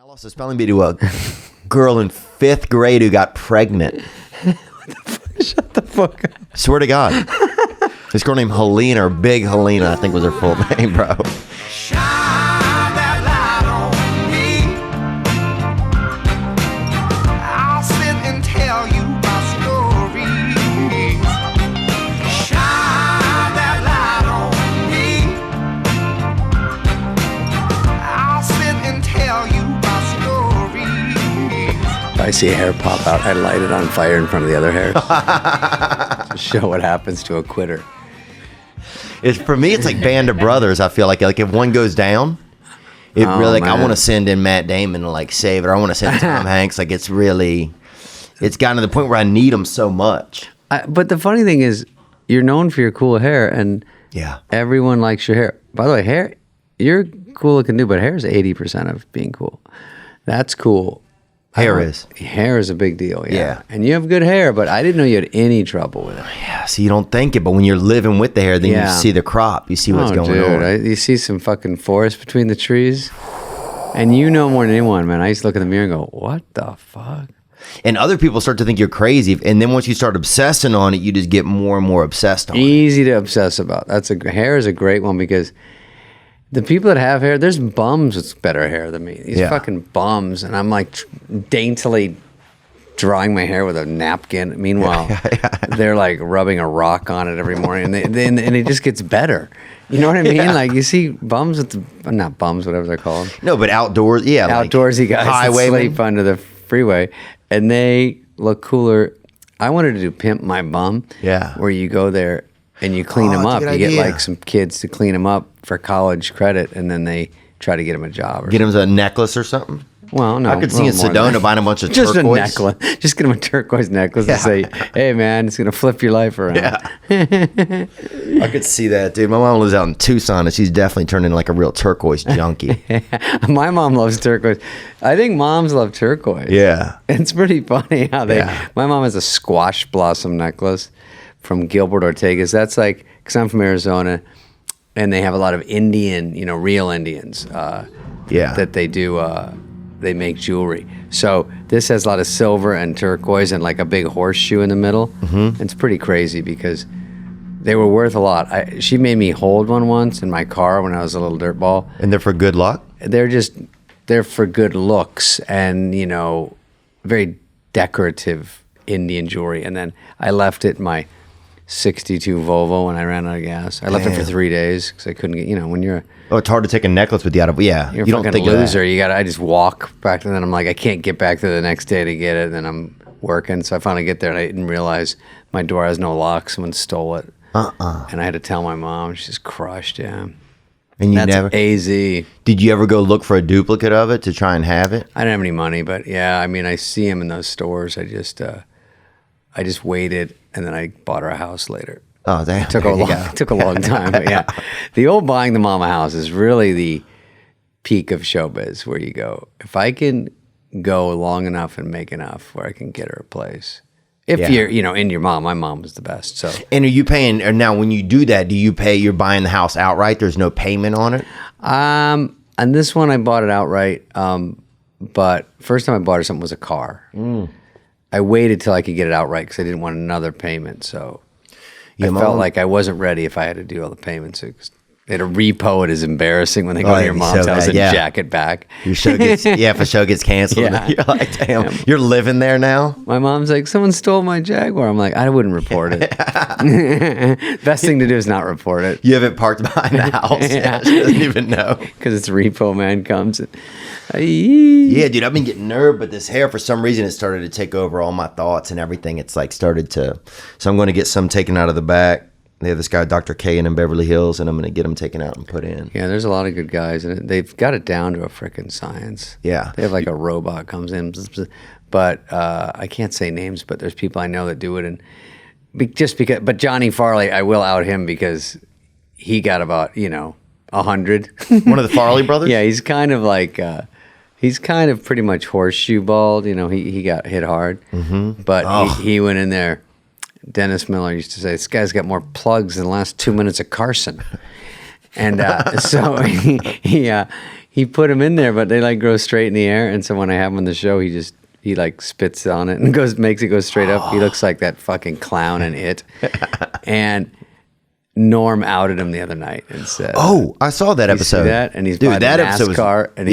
lost a spelling bee to a girl in 5th grade who got pregnant. Shut the fuck up. Swear to God. This girl named Helena, or Big Helena, I think was her full name, bro. Shine that light on me. I'll sit and tell you my stories. Shine that light on me. I'll sit and tell you my stories. If I see a hair pop out, I light it on fire in front of the other hairs to show what happens to a quitter. For me, it's like Band of Brothers. I feel like if one goes down, it really I want to send in Matt Damon to like save it. Or I want to send Tom Hanks. Like it's gotten to the point where I need them so much. But the funny thing is, you're known for your cool hair, and everyone likes your hair. By the way, hair, you're cool looking dude, but hair is 80% of being cool. That's cool. Hair is a big deal, yeah. And you have good hair, but I didn't know you had any trouble with it. Yeah, so you don't think it, but when you're living with the hair, then you see the crop. You see what's going on. You see some fucking forest between the trees, and you know more than anyone, man. I used to look in the mirror and go, what the fuck? And other people start to think you're crazy, and then once you start obsessing on it, you just get more and more obsessed on it. Easy to obsess about. Hair is a great one because the people that have hair, there's bums with better hair than me. These fucking bums, and I'm like daintily drying my hair with a napkin. Meanwhile, they're like rubbing a rock on it every morning, and it just gets better. You know what I mean? Like you see bums with not bums, whatever they're called. No, but outdoors, outdoorsy guys that sleep under the freeway, and they look cooler. I wanted to do Pimp My Bum, where you go there and you clean them up. You get like some kids to clean them up for college credit, and then they try to get them a job. Get them a necklace or something? Well, no. I could see in Sedona buying a bunch of turquoise. Just a necklace. Just get them a turquoise necklace and say, hey, man, it's going to flip your life around. Yeah. I could see that, dude. My mom lives out in Tucson, and she's definitely turned into like a real turquoise junkie. My mom loves turquoise. I think moms love turquoise. Yeah. It's pretty funny how my mom has a squash blossom necklace from Gilbert Ortega's. That's like, because I'm from Arizona, and they have a lot of Indian, real Indians that they do, they make jewelry. So this has a lot of silver and turquoise and like a big horseshoe in the middle. Mm-hmm. It's pretty crazy because they were worth a lot. She made me hold one once in my car when I was a little dirtball. And they're for good luck? They're for good looks and, very decorative Indian jewelry. And then I left it in my 62 Volvo when I ran out of gas. I left it for 3 days because I couldn't get, when you're it's hard to take a necklace with you out of, you're a fucking loser. I just walk back, and then I'm like, I can't get back to the next day to get it, and then I'm working. So I finally get there, and I didn't realize my door has no lock. Someone stole it. And I had to tell my mom. She's crushed, And that's AZ. Did you ever go look for a duplicate of it to try and have it? I didn't have any money, but I see them in those stores. I just waited, and then I bought her a house later. Oh, damn. It took a long time. But the old buying the mama house is really the peak of showbiz, where you go, if I can go long enough and make enough where I can get her a place. If you're, in your mom, my mom was the best. So. And are you paying, or now when you do that, you're buying the house outright? There's no payment on it? On this one, I bought it outright. But first time I bought her something was a car. I waited till I could get it outright because I didn't want another payment. So I felt like I wasn't ready if I had to do all the payments. They had to repo it is embarrassing when they go to your mom's house and jack it back. Your show gets, if a show gets canceled, you're like, damn, you're living there now? My mom's like, someone stole my Jaguar. I'm like, I wouldn't report it. Best thing to do is not report it. You have it parked behind the house. She doesn't even know. Because it's repo man comes. Yeah, dude, I've been getting nerve, but this hair, for some reason, it started to take over all my thoughts and everything. It's like started to, so I'm going to get some taken out of the back. They have this guy, Dr. K, in Beverly Hills, and I'm going to get him taken out and put in. Yeah, there's a lot of good guys, and they've got it down to a freaking science. Yeah. They have like a robot comes in, but I can't say names, but there's people I know that do it, and but Johnny Farley, I will out him because he got about, 100. One of the Farley brothers? Yeah, he's kind of like, he's kind of pretty much horseshoe bald, he got hit hard, but he went in there. Dennis Miller used to say, this guy's got more plugs than the last 2 minutes of Carson. And so he he put him in there, but they like grow straight in the air. And so when I have him on the show, he like spits on it and makes it go straight up. He looks like that fucking clown in It. And Norm outed him the other night and said, "Oh, I saw that episode. See that?" And he's by the NASCAR. And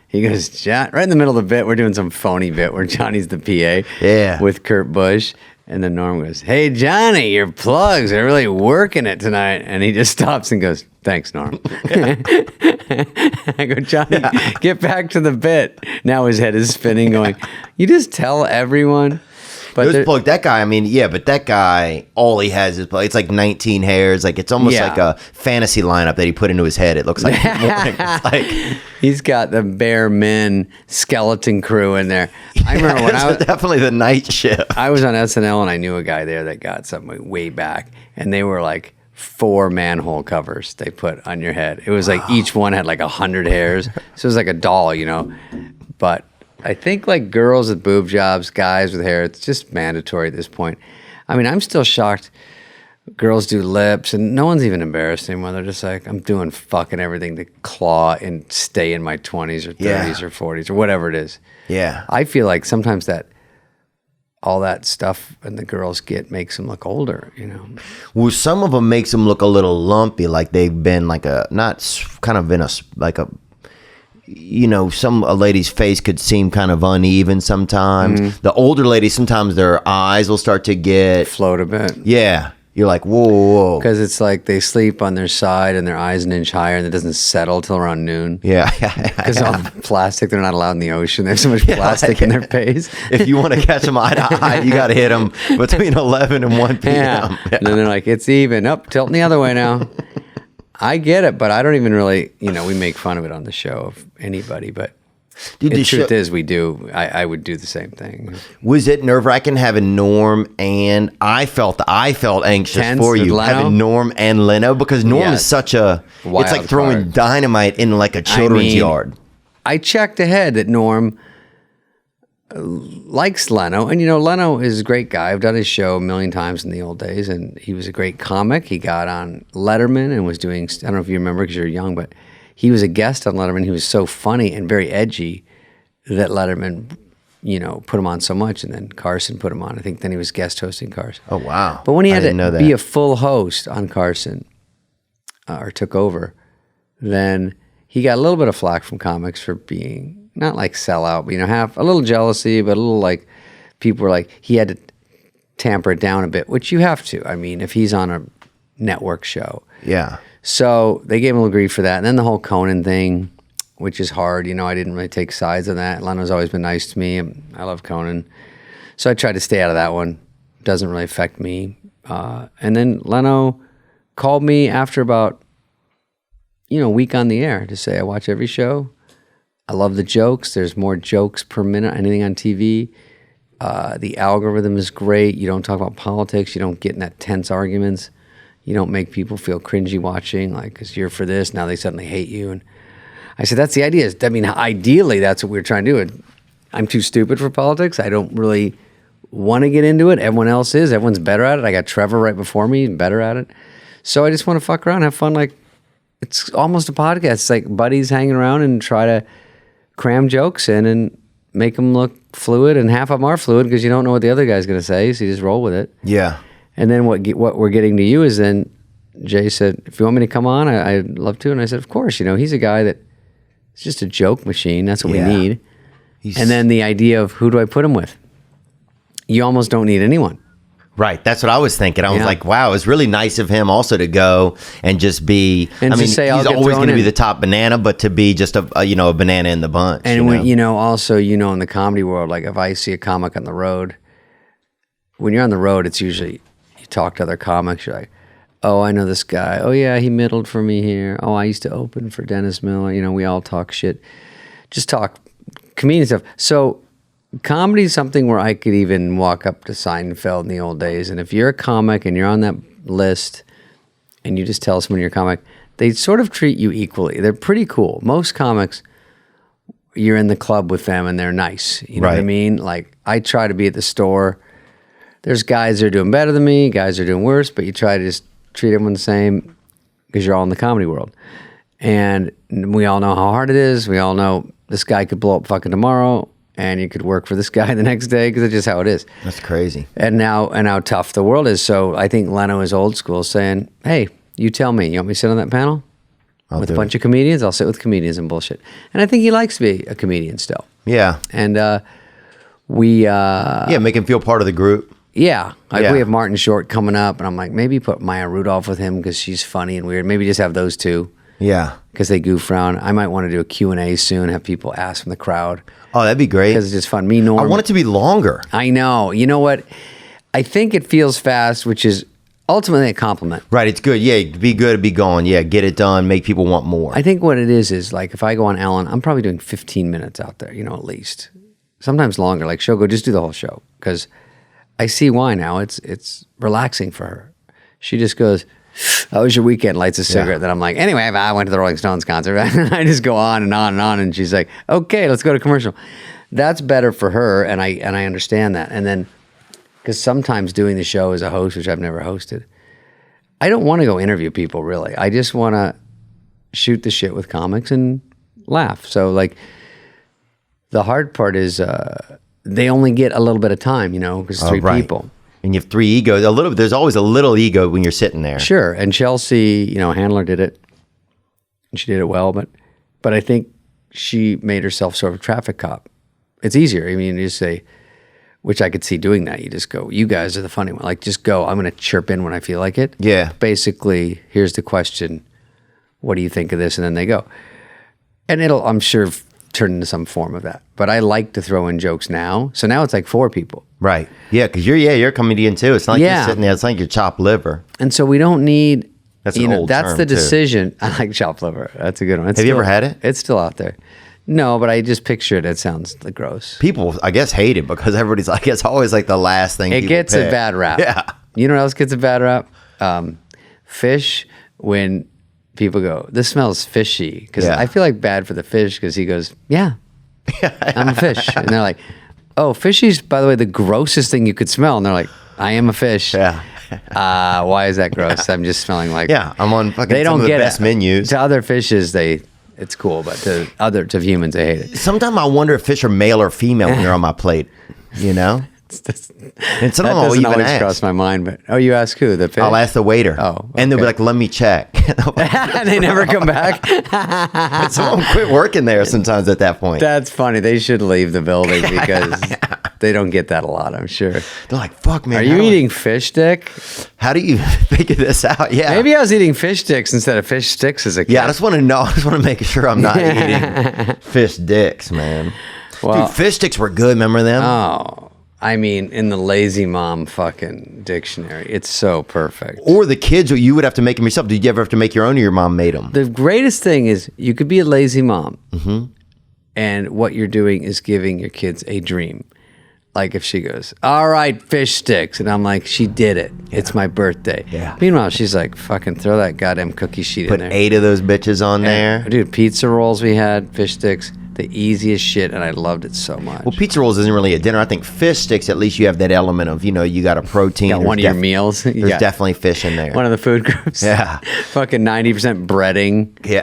he goes, John, right in the middle of the bit, we're doing some phony bit where Johnny's the PA with Kurt Busch. And then Norm goes, "Hey, Johnny, your plugs are really working it tonight." And he just stops and goes, "Thanks, Norm." I go, "Johnny, get back to the bit." Now his head is spinning going, "You just tell everyone." But those plug, that guy, I mean, yeah, but that guy, all he has is plug. It's like 19 hairs. Like, it's almost like a fantasy lineup that he put into his head. It looks like, it's like he's got the Bear Men skeleton crew in there. I remember when I was definitely the night shift. I was on SNL and I knew a guy there that got something way back, and they were like 4 manhole covers they put on your head. It was like each one had like 100 hairs, so it was like a doll, you know. But I think like girls with boob jobs, guys with hair, it's just mandatory at this point. I mean, I'm still shocked. Girls do lips, and no one's even embarrassed anymore. They're just like, I'm doing fucking everything to claw and stay in my 20s or 30s or 40s or whatever it is. Yeah. I feel like sometimes that all that stuff and the girls get makes them look older, you know. Well, some of them makes them look a little lumpy, like they've been like a, not kind of in a, like a, you know, a lady's face could seem kind of uneven sometimes. The older ladies, sometimes their eyes will start to get float a bit. Yeah. You're like, whoa. Because it's like they sleep on their side and their eyes an inch higher and it doesn't settle till around noon. Yeah. Because all the plastic, they're not allowed in the ocean. They have so much plastic in their face. If you want to catch them eye to eye, you got to hit them between 11 and 1 p.m. Yeah. And then they're like, it's even. Up, tilting the other way now. I get it, but I don't even really, you know, we make fun of it on the show of anybody, but Dude, the truth is we do. I would do the same thing. Was it nerve-wracking having Norm and I felt anxious Tense for you with Leno? having Norm and Leno because Norm is such a, Wild it's like throwing card. dynamite in like a children's yard. I checked ahead that Norm likes Leno, and you know, Leno is a great guy. I've done his show a million times in the old days, and he was a great comic. He got on Letterman and was doing, I don't know if you remember because you're young, but he was a guest on Letterman. He was so funny and very edgy that Letterman, you know, put him on so much, and then Carson put him on. I think then he was guest hosting Carson. Oh, wow. But when he had to be a full host on Carson, or took over, then he got a little bit of flack from comics for being not like sellout, but, you know, have a little jealousy, but a little like people were like, he had to tamper it down a bit, which you have to. I mean, if he's on a network show. Yeah. So they gave him a little grief for that. And then the whole Conan thing, which is hard. You know, I didn't really take sides on that. Leno's always been nice to me, and I love Conan. So I tried to stay out of that one. Doesn't really affect me. And then Leno called me after about, you know, a week on the air to say, I watch every show. I love the jokes. There's more jokes per minute, anything on TV. The algorithm is great. You don't talk about politics. You don't get in that tense arguments. You don't make people feel cringy watching, like, because you're for this, now they suddenly hate you. And I said, that's the idea. I mean, ideally, that's what we're trying to do. I'm too stupid for politics. I don't really want to get into it. Everyone else is. Everyone's better at it. I got Trevor right before me, better at it. So I just want to fuck around, have fun. Like, it's almost a podcast. It's like buddies hanging around and try to cram jokes in and make them look fluid, and half of them are fluid because you don't know what the other guy's going to say, so you just roll with it. Yeah. And then what we're getting to you is then Jay said, if you want me to come on, I'd love to. And I said, of course. You know, he's a guy that it's just a joke machine. That's what we need. And then the idea of who do I put him with? You almost don't need anyone. Right. That's what I was thinking. I was like, wow, it was really nice of him also to go and just be, and I mean, say, he's always going to be the top banana, but to be just a banana in the bunch. And when, also, in the comedy world, like if I see a comic on the road, when you're on the road, it's usually, you talk to other comics, you're like, oh, I know this guy. Oh yeah, he middled for me here. Oh, I used to open for Dennis Miller. We all talk shit. Just talk comedian stuff. So comedy is something where I could even walk up to Seinfeld in the old days, and if you're a comic and you're on that list and you just tell someone you're a comic, they sort of treat you equally. They're pretty cool. Most comics, you're in the club with them and they're nice. You know what I mean? Like, I try to be at the store. There's guys that are doing better than me, guys that are doing worse, but you try to just treat everyone the same because you're all in the comedy world. And we all know how hard it is. We all know this guy could blow up fucking tomorrow, and you could work for this guy the next day because it's just how it is. That's crazy. And how tough the world is. So I think Leno is old school, saying, "Hey, you tell me. You want me to sit on that panel with a bunch of comedians? I'll sit with comedians and bullshit." And I think he likes to be a comedian still. Yeah. And we make him feel part of the group. Yeah. We have Martin Short coming up, and I'm like, maybe put Maya Rudolph with him because she's funny and weird. Maybe just have those two. Yeah. Because they goof around. I might want to do a Q&A soon, have people ask from the crowd. Oh, that'd be great. Because it's just fun. Me, Norm. I want it to be longer. I know. You know what? I think it feels fast, which is ultimately a compliment. Right. It's good. Yeah. Be good, be gone. Yeah. Get it done. Make people want more. I think what it is like if I go on Ellen, I'm probably doing 15 minutes out there, at least. Sometimes longer. Like she'll go, just do the whole show. Because I see why now. It's relaxing for her. She just goes, "How was your weekend?" Lights a cigarette. Then I'm like, anyway, I went to the Rolling Stones concert. And I just go on and on and on. And she's like, okay, let's go to commercial. That's better for her. And I understand that. And then, because sometimes doing the show as a host, which I've never hosted, I don't want to go interview people really. I just want to shoot the shit with comics and laugh. So like, the hard part is they only get a little bit of time, because three people. And you have three egos. There's always a little ego when you're sitting there. Sure. And Chelsea, Handler did it. And she did it well, but I think she made herself sort of a traffic cop. It's easier. I mean, you just say, which I could see doing that. You just go, you guys are the funny one. Like, just go. I'm going to chirp in when I feel like it. Yeah. Basically, here's the question. What do you think of this? And then they go. And it'll, I'm sure, turn into some form of that. But I like to throw in jokes now. So now it's like 4 people. Right. Yeah, because you're a comedian too. It's not like you're sitting there. It's not like you're chopped liver. And so we don't need... That's an old That's term, the too. decision. I like chopped liver. That's a good one. Have you ever had it? It's still out there. No, but I just picture it. It sounds like gross. People, I guess, hate it because everybody's like, it's always like the last thing It people gets pick. a bad rap. Yeah. You know what else gets a bad rap? Fish, when people go, this smells fishy. Because I feel like bad for the fish because he goes, yeah, I'm a fish. And they're like, oh, fishy's, by the way, the grossest thing you could smell. And they're like, I am a fish. Yeah. Why is that gross? I'm just smelling like... Yeah, I'm on fucking they some don't of the get best it. menus. To other fishes, it's cool, but to humans, they hate it. Sometimes I wonder if fish are male or female when they're on my plate, And That some of them I'll doesn't even always ask. cross my mind, but you ask who? The fish? I'll ask the waiter. Oh, And they'll be okay. like, let me check. And they never come back. Some of them quit working there sometimes at that point. That's funny. They should leave the building because they don't get that a lot, I'm sure. They're like, fuck, man. Are you eating fish stick? How do you figure this out? Yeah. Maybe I was eating fish sticks instead of fish sticks as a kid. Yeah, I just want to know. I just want to make sure I'm not eating fish dicks, man. Well- Dude, fish sticks were good. Remember them? Oh, I mean, in the lazy mom fucking dictionary, it's so perfect. Or the kids, you would have to make them yourself. Did you ever have to make your own or your mom made them? The greatest thing is you could be a lazy mom, Mm-hmm. and what you're doing is giving your kids a dream. Like if she goes, all right, fish sticks. And I'm like, she did it. It's my birthday. Yeah. Meanwhile, she's like, fucking throw that goddamn cookie sheet Put in there. 8 of those bitches on there. Dude, pizza rolls we had, fish sticks, the easiest shit, and I loved it so much. Well, pizza rolls isn't really a dinner. I think fish sticks, at least you have that element of, you got a protein. Got one of your meals. There's definitely fish in there. One of the food groups. Yeah. Fucking 90% breading. Yeah.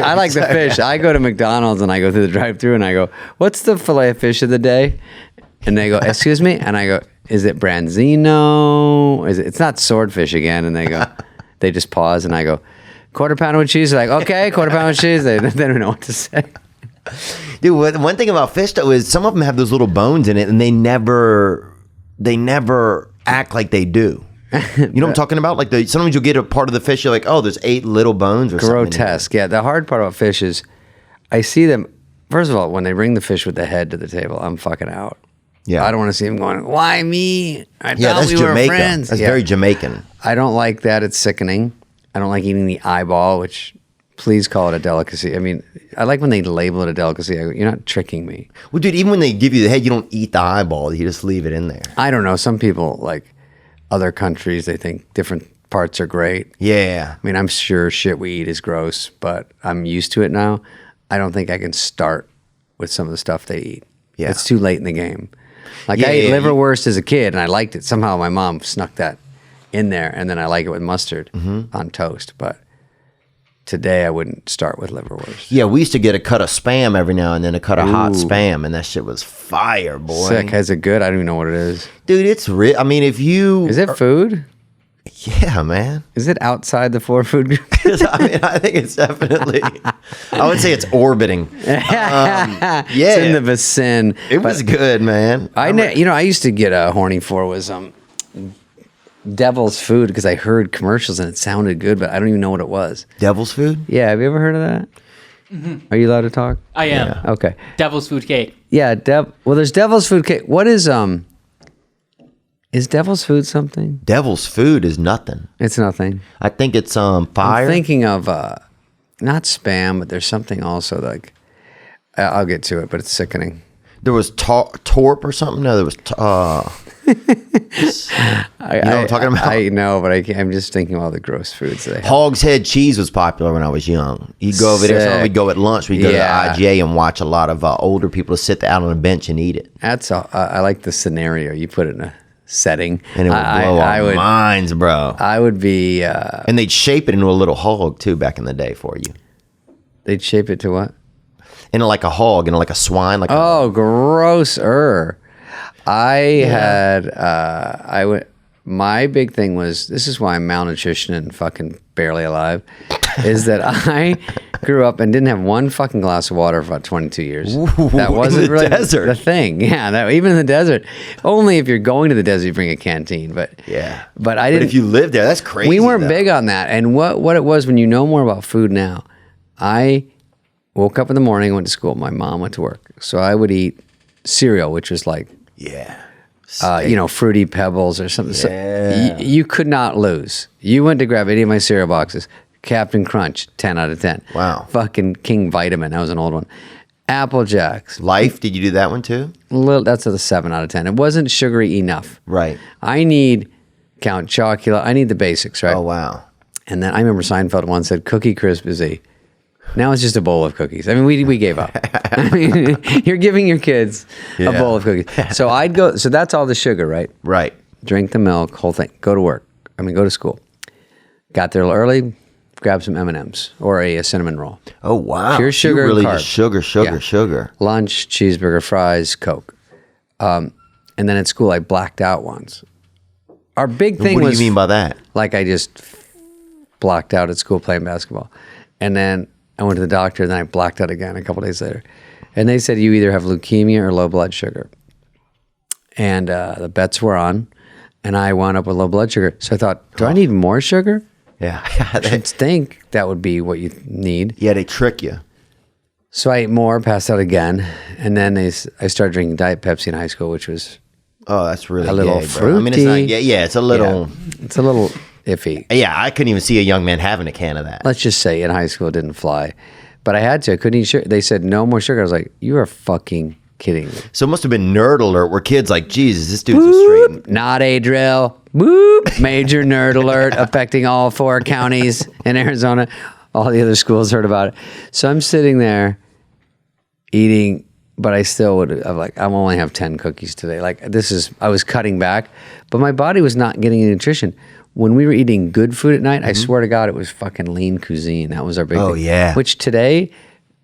I like the fish. I go to McDonald's and I go through the drive-thru and I go, what's the filet of fish of the day? And they go, excuse me? And I go, is it branzino? It's not swordfish again. And they go, they just pause and I go, quarter pounder with cheese. They're like, okay, quarter pounder with cheese. They don't know what to say. Dude, one thing about fish though is some of them have those little bones in it, and they never act like they do. You know what I'm talking about? Like sometimes you'll get a part of the fish, you're like, oh, there's 8 little bones or something. Grotesque. Yeah, the hard part about fish is I see them. First of all, when they bring the fish with the head to the table, I'm fucking out. Yeah, I don't want to see them going, why me? I thought that's we were Jamaica. friends. That's very Jamaican. I don't like that. It's sickening. I don't like eating the eyeball, which please call it a delicacy. I mean, I like when they label it a delicacy. I go, you're not tricking me. Well, dude, even when they give you the head, you don't eat the eyeball. You just leave it in there. I don't know. Some people, like other countries, they think different parts are great. Yeah. I mean, I'm sure shit we eat is gross, but I'm used to it now. I don't think I can start with some of the stuff they eat. Yeah. It's too late in the game. Like Yeah, I ate yeah, liverwurst as a kid, and I liked it. Somehow my mom snuck that in there, and then I like it with mustard on toast. But today I wouldn't start with liverwurst. Yeah, we used to get a cut of Spam every now and then, a cut of hot Spam, and that shit was fire, boy. Sick. Is it good? I don't even know what it is. Dude, it's I mean, if you... Is it food? Yeah, man. Is it outside the 4 food group? I mean, I think it's definitely... I would say it's orbiting. Yeah. It's in the vicinity. It was good, man. I used to get horny for was Devil's Food because I heard commercials and it sounded good, but I don't even know what it was. Devil's Food? Yeah, have you ever heard of that? Mm-hmm. Are you allowed to talk? I am. Yeah. Okay. Devil's Food Cake. Yeah, well, there's Devil's Food cake. What is Devil's Food something? Devil's Food is nothing. It's nothing. I think it's fire. I'm thinking of not Spam, but there's something also like I'll get to it, but it's sickening. There was Torp or something. No, there was. You know what I'm talking about? I know, but I'm just thinking of all the gross foods they have. Hog's Head cheese was popular when I was young. You'd go over there. Sick. We'd go at lunch. We'd go Yeah. to the IGA and watch a lot of older people sit out on a bench and eat it. I like the scenario. You put it in a setting. And it would blow our minds, bro. I would be... and they'd shape it into a little hog, too, back in the day for you. They'd shape it to what? Into like a hog, into like a swine. Like Oh, grosser. My big thing was, this is why I'm malnutrition and fucking barely alive, is that I grew up and didn't have one fucking glass of water for about 22 years. That wasn't in the really desert. the thing. Yeah, even in the desert. Only if you're going to the desert, you bring a canteen. But yeah. But I didn't. But if you lived there, that's crazy. We weren't though. big on that. And what it was, when you know more about food now, I woke up in the morning, went to school. My mom went to work. So I would eat cereal, which was like, Yeah. Fruity Pebbles or something. Yeah. So you could not lose. You went to grab any of my cereal boxes. Captain Crunch, 10 out of 10. Wow. Fucking King Vitamin, that was an old one. Apple Jacks. Life, did you do that one too? That's a 7 out of 10. It wasn't sugary enough. Right. I need Count Chocula. I need the basics, right? Oh, wow. And then I remember Seinfeld once said, Cookie Crisp is now it's just a bowl of cookies. I mean, we gave up. I mean, you're giving your kids a bowl of cookies. So so that's all the sugar, right? Right. Drink the milk, whole thing. Go to school. Got there real early, grab some M&Ms or a cinnamon roll. Oh, wow. Pure sugar You really and just carbs. sugar. Lunch, cheeseburger, fries, Coke. And then at school, I blacked out once. Our big thing was... What do you mean by that? Like I just blacked out at school playing basketball. And then I went to the doctor, and then I blacked out again a couple days later. And they said you either have leukemia or low blood sugar. And the bets were on, and I wound up with low blood sugar. So I thought, do I need more sugar? Yeah. I should think that would be what you need. Yeah, they trick you. So I ate more, passed out again. And then I started drinking Diet Pepsi in high school, which was Oh, that's really a little gay, fruity. bro. I mean, it's not, yeah, it's a little... Yeah, it's a little iffy. Yeah, I couldn't even see a young man having a can of that. Let's just say in high school it didn't fly. But I had to. I couldn't eat sugar. They said no more sugar. I was like, you are fucking kidding me. So it must have been nerd alert where kids like, Jesus, this dude's a straight... Not a drill. Whoop. Major nerd alert affecting all 4 counties in Arizona. All the other schools heard about it. So I'm sitting there eating, but I still I'm only have 10 cookies today. I was cutting back, but my body was not getting any nutrition. When we were eating good food at night, I swear to God, it was fucking lean cuisine. That was our big thing. Oh, yeah. Which today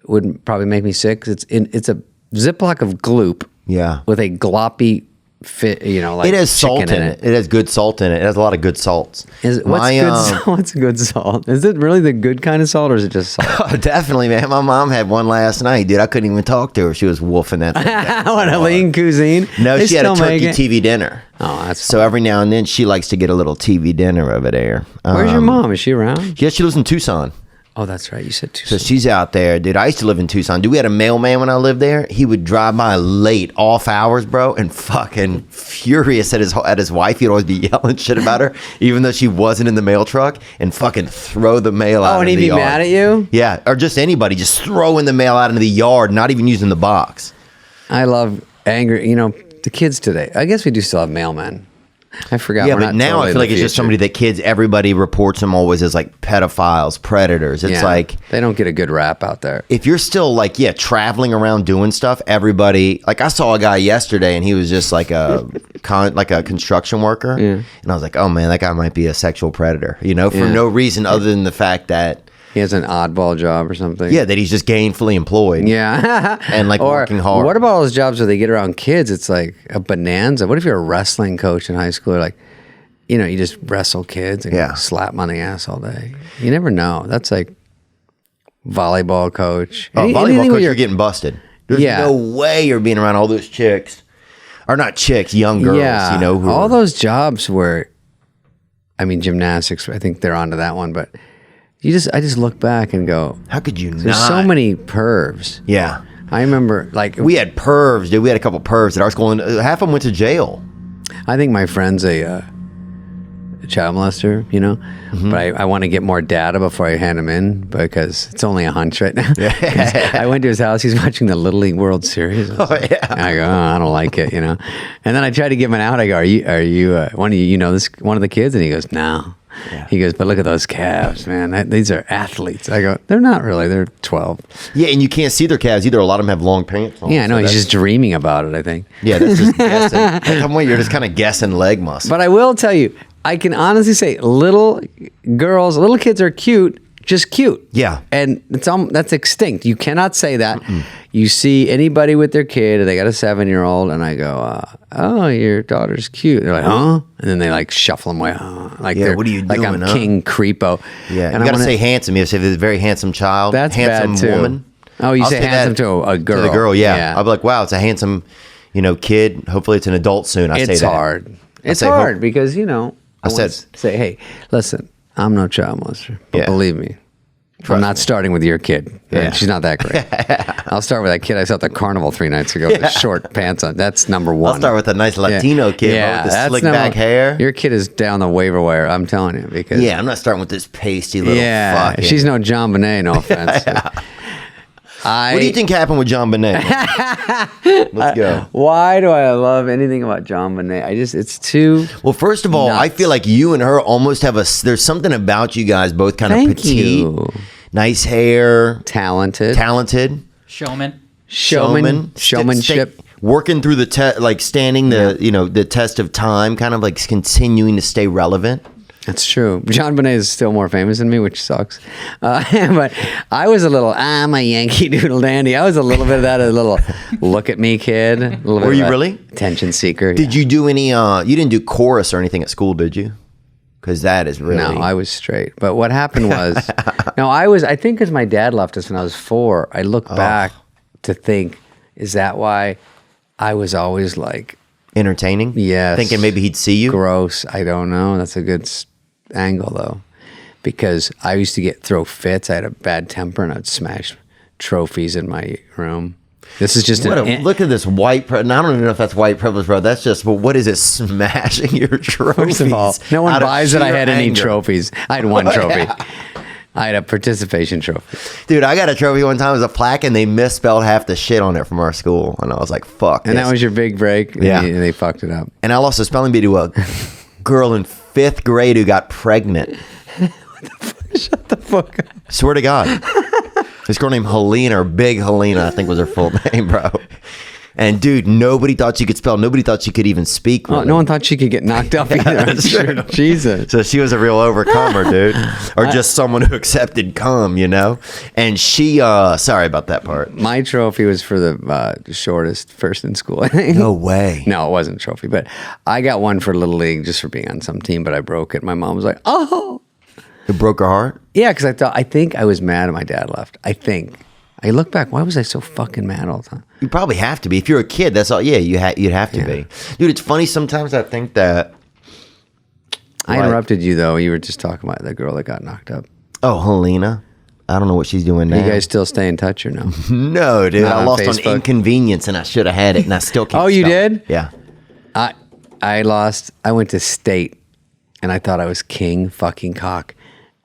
would probably make me sick, 'cause it's a Ziploc of gloop. Yeah. With a gloppy fit, like it has salt chicken in it. It has good salt in it. It has a lot of good salts. What's good salt? Is it really the good kind of salt, or is it just salt? Oh, definitely, man. My mom had one last night, dude. I couldn't even talk to her. She was wolfing that thing. What, a lean cuisine? No, They she had a still make turkey it? TV dinner. Oh, that's So every now and then she likes to get a little TV dinner over there. Where's your mom? Is she around? Yeah, she lives in Tucson. Oh, that's right. You said So Tucson. she's out there, dude. I used to live in Tucson. Dude, we had a mailman when I lived there. He would drive by late, off hours, bro, and fucking furious at his wife. He'd always be yelling shit about her, even though she wasn't in the mail truck, and fucking throw the mail out. Oh, and in he'd the be yard. mad at you? Yeah, or just anybody, just throwing the mail out into the yard, not even using the box. I love anger. The kids today. I guess we do still have mailmen. I forgot. Yeah, We're but not now totally I in feel like the it's just future. somebody that everybody reports them always as like pedophiles, predators. It's Yeah. like, they don't get a good rap out there. if you're still like, traveling around doing stuff, everybody, like I saw a guy yesterday and he was just like a construction worker. Yeah. And I was like, oh man, that guy might be a sexual predator, for Yeah. no reason other than the fact that He has an oddball job or something. Yeah, that he's just gainfully employed. Yeah. And like Or working hard. what about all those jobs where they get around kids? It's like a bonanza. What if you're a wrestling coach in high school? Or like, you know, you just wrestle kids and slap them on the ass all day. You never know. That's like volleyball coach. Volleyball coach, you're getting busted. There's no way you're being around all those chicks. Or not chicks, young girls, you know. All those jobs where, I mean, gymnastics, I think they're onto that one, but I just look back and go, how could you there's not? so many pervs. Yeah. I remember, like... We had pervs, dude. We had a couple pervs at our school, and half of them went to jail. I think my friend's a child molester, you know? But I want to get more data before I hand him in, because it's only a hunch right now. I went to his house, he's watching the Little League World Series. I go, I don't like it, you know? And then I tried to give him out. I go, are you one of you know this one of the kids? And he goes, no. Yeah. He goes, but look at those calves, man. These are athletes. I go, they're not really. They're 12. Yeah, and you can't see their calves either. A lot of them have long pants on. Yeah, I know. He's just dreaming about it, I think. Yeah, that's just guessing. At some point, you're just kind of guessing leg muscle. But I will tell you, I can honestly say little kids are cute, just cute. Yeah. And that's extinct. You cannot say that. You see anybody with their kid, and they got a 7-year-old, and I go, oh, your daughter's cute. They're like, huh? And then they like shuffle them away. Like, what are you doing? Like I'm King Creepo. Yeah, and you got to say handsome. You have to say a very handsome child. That's handsome bad too. Woman. Oh, you say handsome to a girl. To the girl, yeah. I'll be like, wow, it's a handsome, kid. Hopefully it's an adult soon. I say that. It's hard. It's hard because, I say, hey, listen, I'm no child molester, but believe me, I'm not starting with your kid. Yeah. She's not that great. I'll start with that kid I saw at the carnival 3 nights ago with short pants on. That's number one. I'll start with a nice Latino kid with the slick back hair. Your kid is down the waiver wire, I'm telling you. Because I'm not starting with this pasty little fucking... She's no John Bonet, no offense. What do you think happened with John Bonet? Let's go. Why do I love anything about John Bonet? it's too... Well, first of all, nuts. I feel like you and her almost have there's something about you guys both kind of petite, nice hair, talented, showmanship, working through the standing the test of time, kind of like continuing to stay relevant. That's true. John Bonet is still more famous than me, which sucks. But I was I'm a Yankee Doodle Dandy. I was a little bit of that, a little look at me kid. Were you really? Attention seeker. Did you do any, you didn't do chorus or anything at school, did you? Because that is really... No, I was straight. But what happened was, I think because my dad left us when I was 4, I look back to think, is that why I was always like... Entertaining? Yes. Thinking maybe he'd see you? Gross. I don't know. That's a good angle, though. Because I used to throw fits. I had a bad temper, and I'd smash trophies in my room. This is just look at this white privilege. I don't even know if that's white privilege, bro. That's just, but what is it, smashing your trophies? First of all, no one buys that I had any trophies. I had one trophy. Yeah. I had a participation trophy. Dude, I got a trophy one time. It was a plaque, and they misspelled half the shit on it from our school. And I was like, fuck. And that was your big break? Yeah. And they fucked it up. And I lost a spelling bee to a girl in 5th grade who got pregnant. What the fuck? Shut the fuck up. Swear to God. This girl named Helena, or Big Helena, I think was her full name, bro. And dude, nobody thought she could spell. Nobody thought she could even speak. Really. Oh, no one thought she could get knocked up either. That's true. Jesus. So she was a real overcomer, dude. Or just someone who accepted cum, And she, sorry about that part. My trophy was for the shortest first in school, I think. No way. No, it wasn't a trophy. But I got one for Little League just for being on some team, but I broke it. My mom was like, oh. It broke her heart? Yeah, because I think I was mad at my dad left. I think. I look back, why was I so fucking mad all the time? You probably have to be. If you're a kid, that's all. Yeah, you'd have to be. Dude, it's funny sometimes I think that... I interrupted you, though. You were just talking about the girl that got knocked up. Oh, Helena. I don't know what she's doing now. You guys still stay in touch or no? No, dude. Not I lost Facebook? on Inconvenience, and I should have had it, and I still can't Oh, you spell did? it. Yeah. I lost. I went to state, and I thought I was king fucking cock.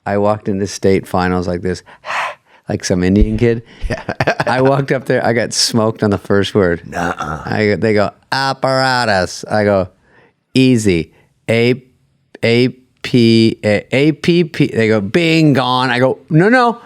I walked into state finals like this... like some Indian kid. Yeah. I walked up there. I got smoked on the first word. Nuh-uh. They go, apparatus. I go, easy. A-P-P. They go, bing, gone. I go, no.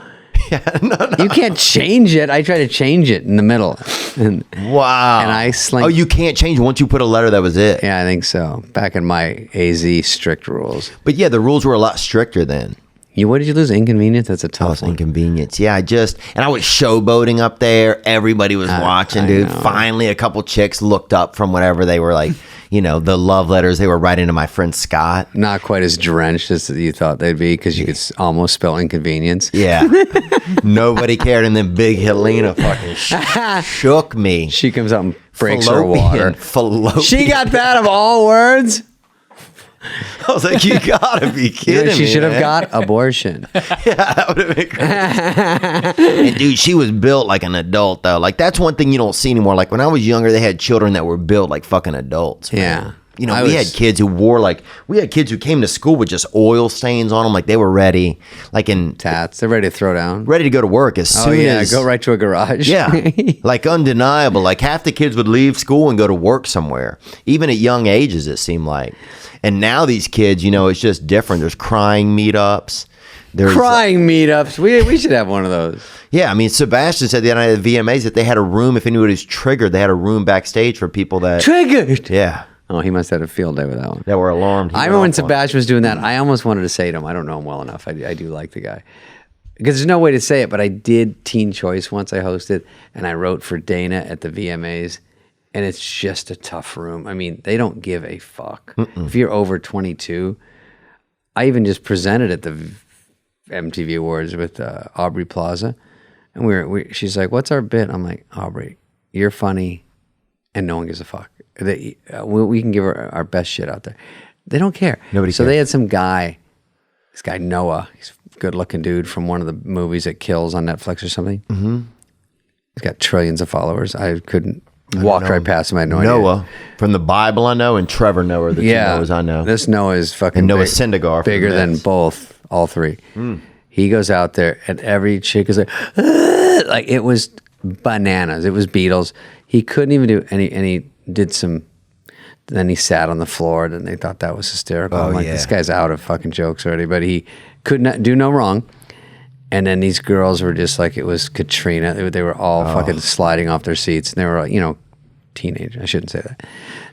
Yeah, no. You can't change it. I try to change it in the middle. Wow. And I slink. Oh, you can't change once you put a letter, that was it. Yeah, I think so. Back in my AZ strict rules. But yeah, the rules were a lot stricter then. What did you lose? Inconvenience? That's a tough one. Inconvenience. Yeah, and I was showboating up there. Everybody was watching, dude. know. Finally, a couple chicks looked up from whatever they were like, the love letters they were writing to my friend Scott. Not quite as drenched as you thought they'd be because you could almost spell inconvenience. Yeah. Nobody cared. And then Big Helena fucking shook me. She comes out and breaks her water. Fallopian. She got that of all words? I was like, you gotta be kidding me. She should have got abortion. Yeah, that would have been crazy. And dude, she was built like an adult though. Like that's one thing you don't see anymore. Like when I was younger, they had children that were built like fucking adults. Man. Yeah. We had kids who we had kids who came to school with just oil stains on them. Like they were ready, like in tats. They're ready to throw down. Ready to go to work as soon as. Go right to a garage. Yeah. Like undeniable. Like half the kids would leave school and go to work somewhere, even at young ages, it seemed like. And now these kids, it's just different. There's crying meetups. Crying meetups. We should have one of those. Yeah, I mean, Sebastian said the other night at the VMAs that they had a room, if anybody's triggered, they had a room backstage for people that... Triggered! Yeah. Oh, he must have had a field day with that one. That were alarmed. I remember when Sebastian was doing that, I almost wanted to say to him, I don't know him well enough. I do like the guy. Because there's no way to say it, but I did Teen Choice once I hosted, and I wrote for Dana at the VMAs. And it's just a tough room. I mean, they don't give a fuck. If you're over 22, I even just presented at the MTV Awards with Aubrey Plaza. And she's like, what's our bit? I'm like, Aubrey, you're funny and no one gives a fuck. We can give our best shit out there. They don't care. Nobody So cares. they had some guy, this guy Noah, he's a good looking dude from one of the movies that kills on Netflix or something. Mm-hmm. He's got trillions of followers. I couldn't. Walked right past him. I had no idea. Noah from the Bible I know, and Trevor Noah are the two Noahs I know. This Noah is fucking and Noah Syndergaard bigger than all three. He goes out there, and every chick is like, "Ugh!" Like it was bananas. It was Beatles. He couldn't even do any, and he did some. Then he sat on the floor, and they thought that was hysterical. I'm like, this guy's out of fucking jokes already, but he could not do no wrong. And then these girls were just like, it was Katrina. They were all fucking sliding off their seats. And they were, teenagers. I shouldn't say that.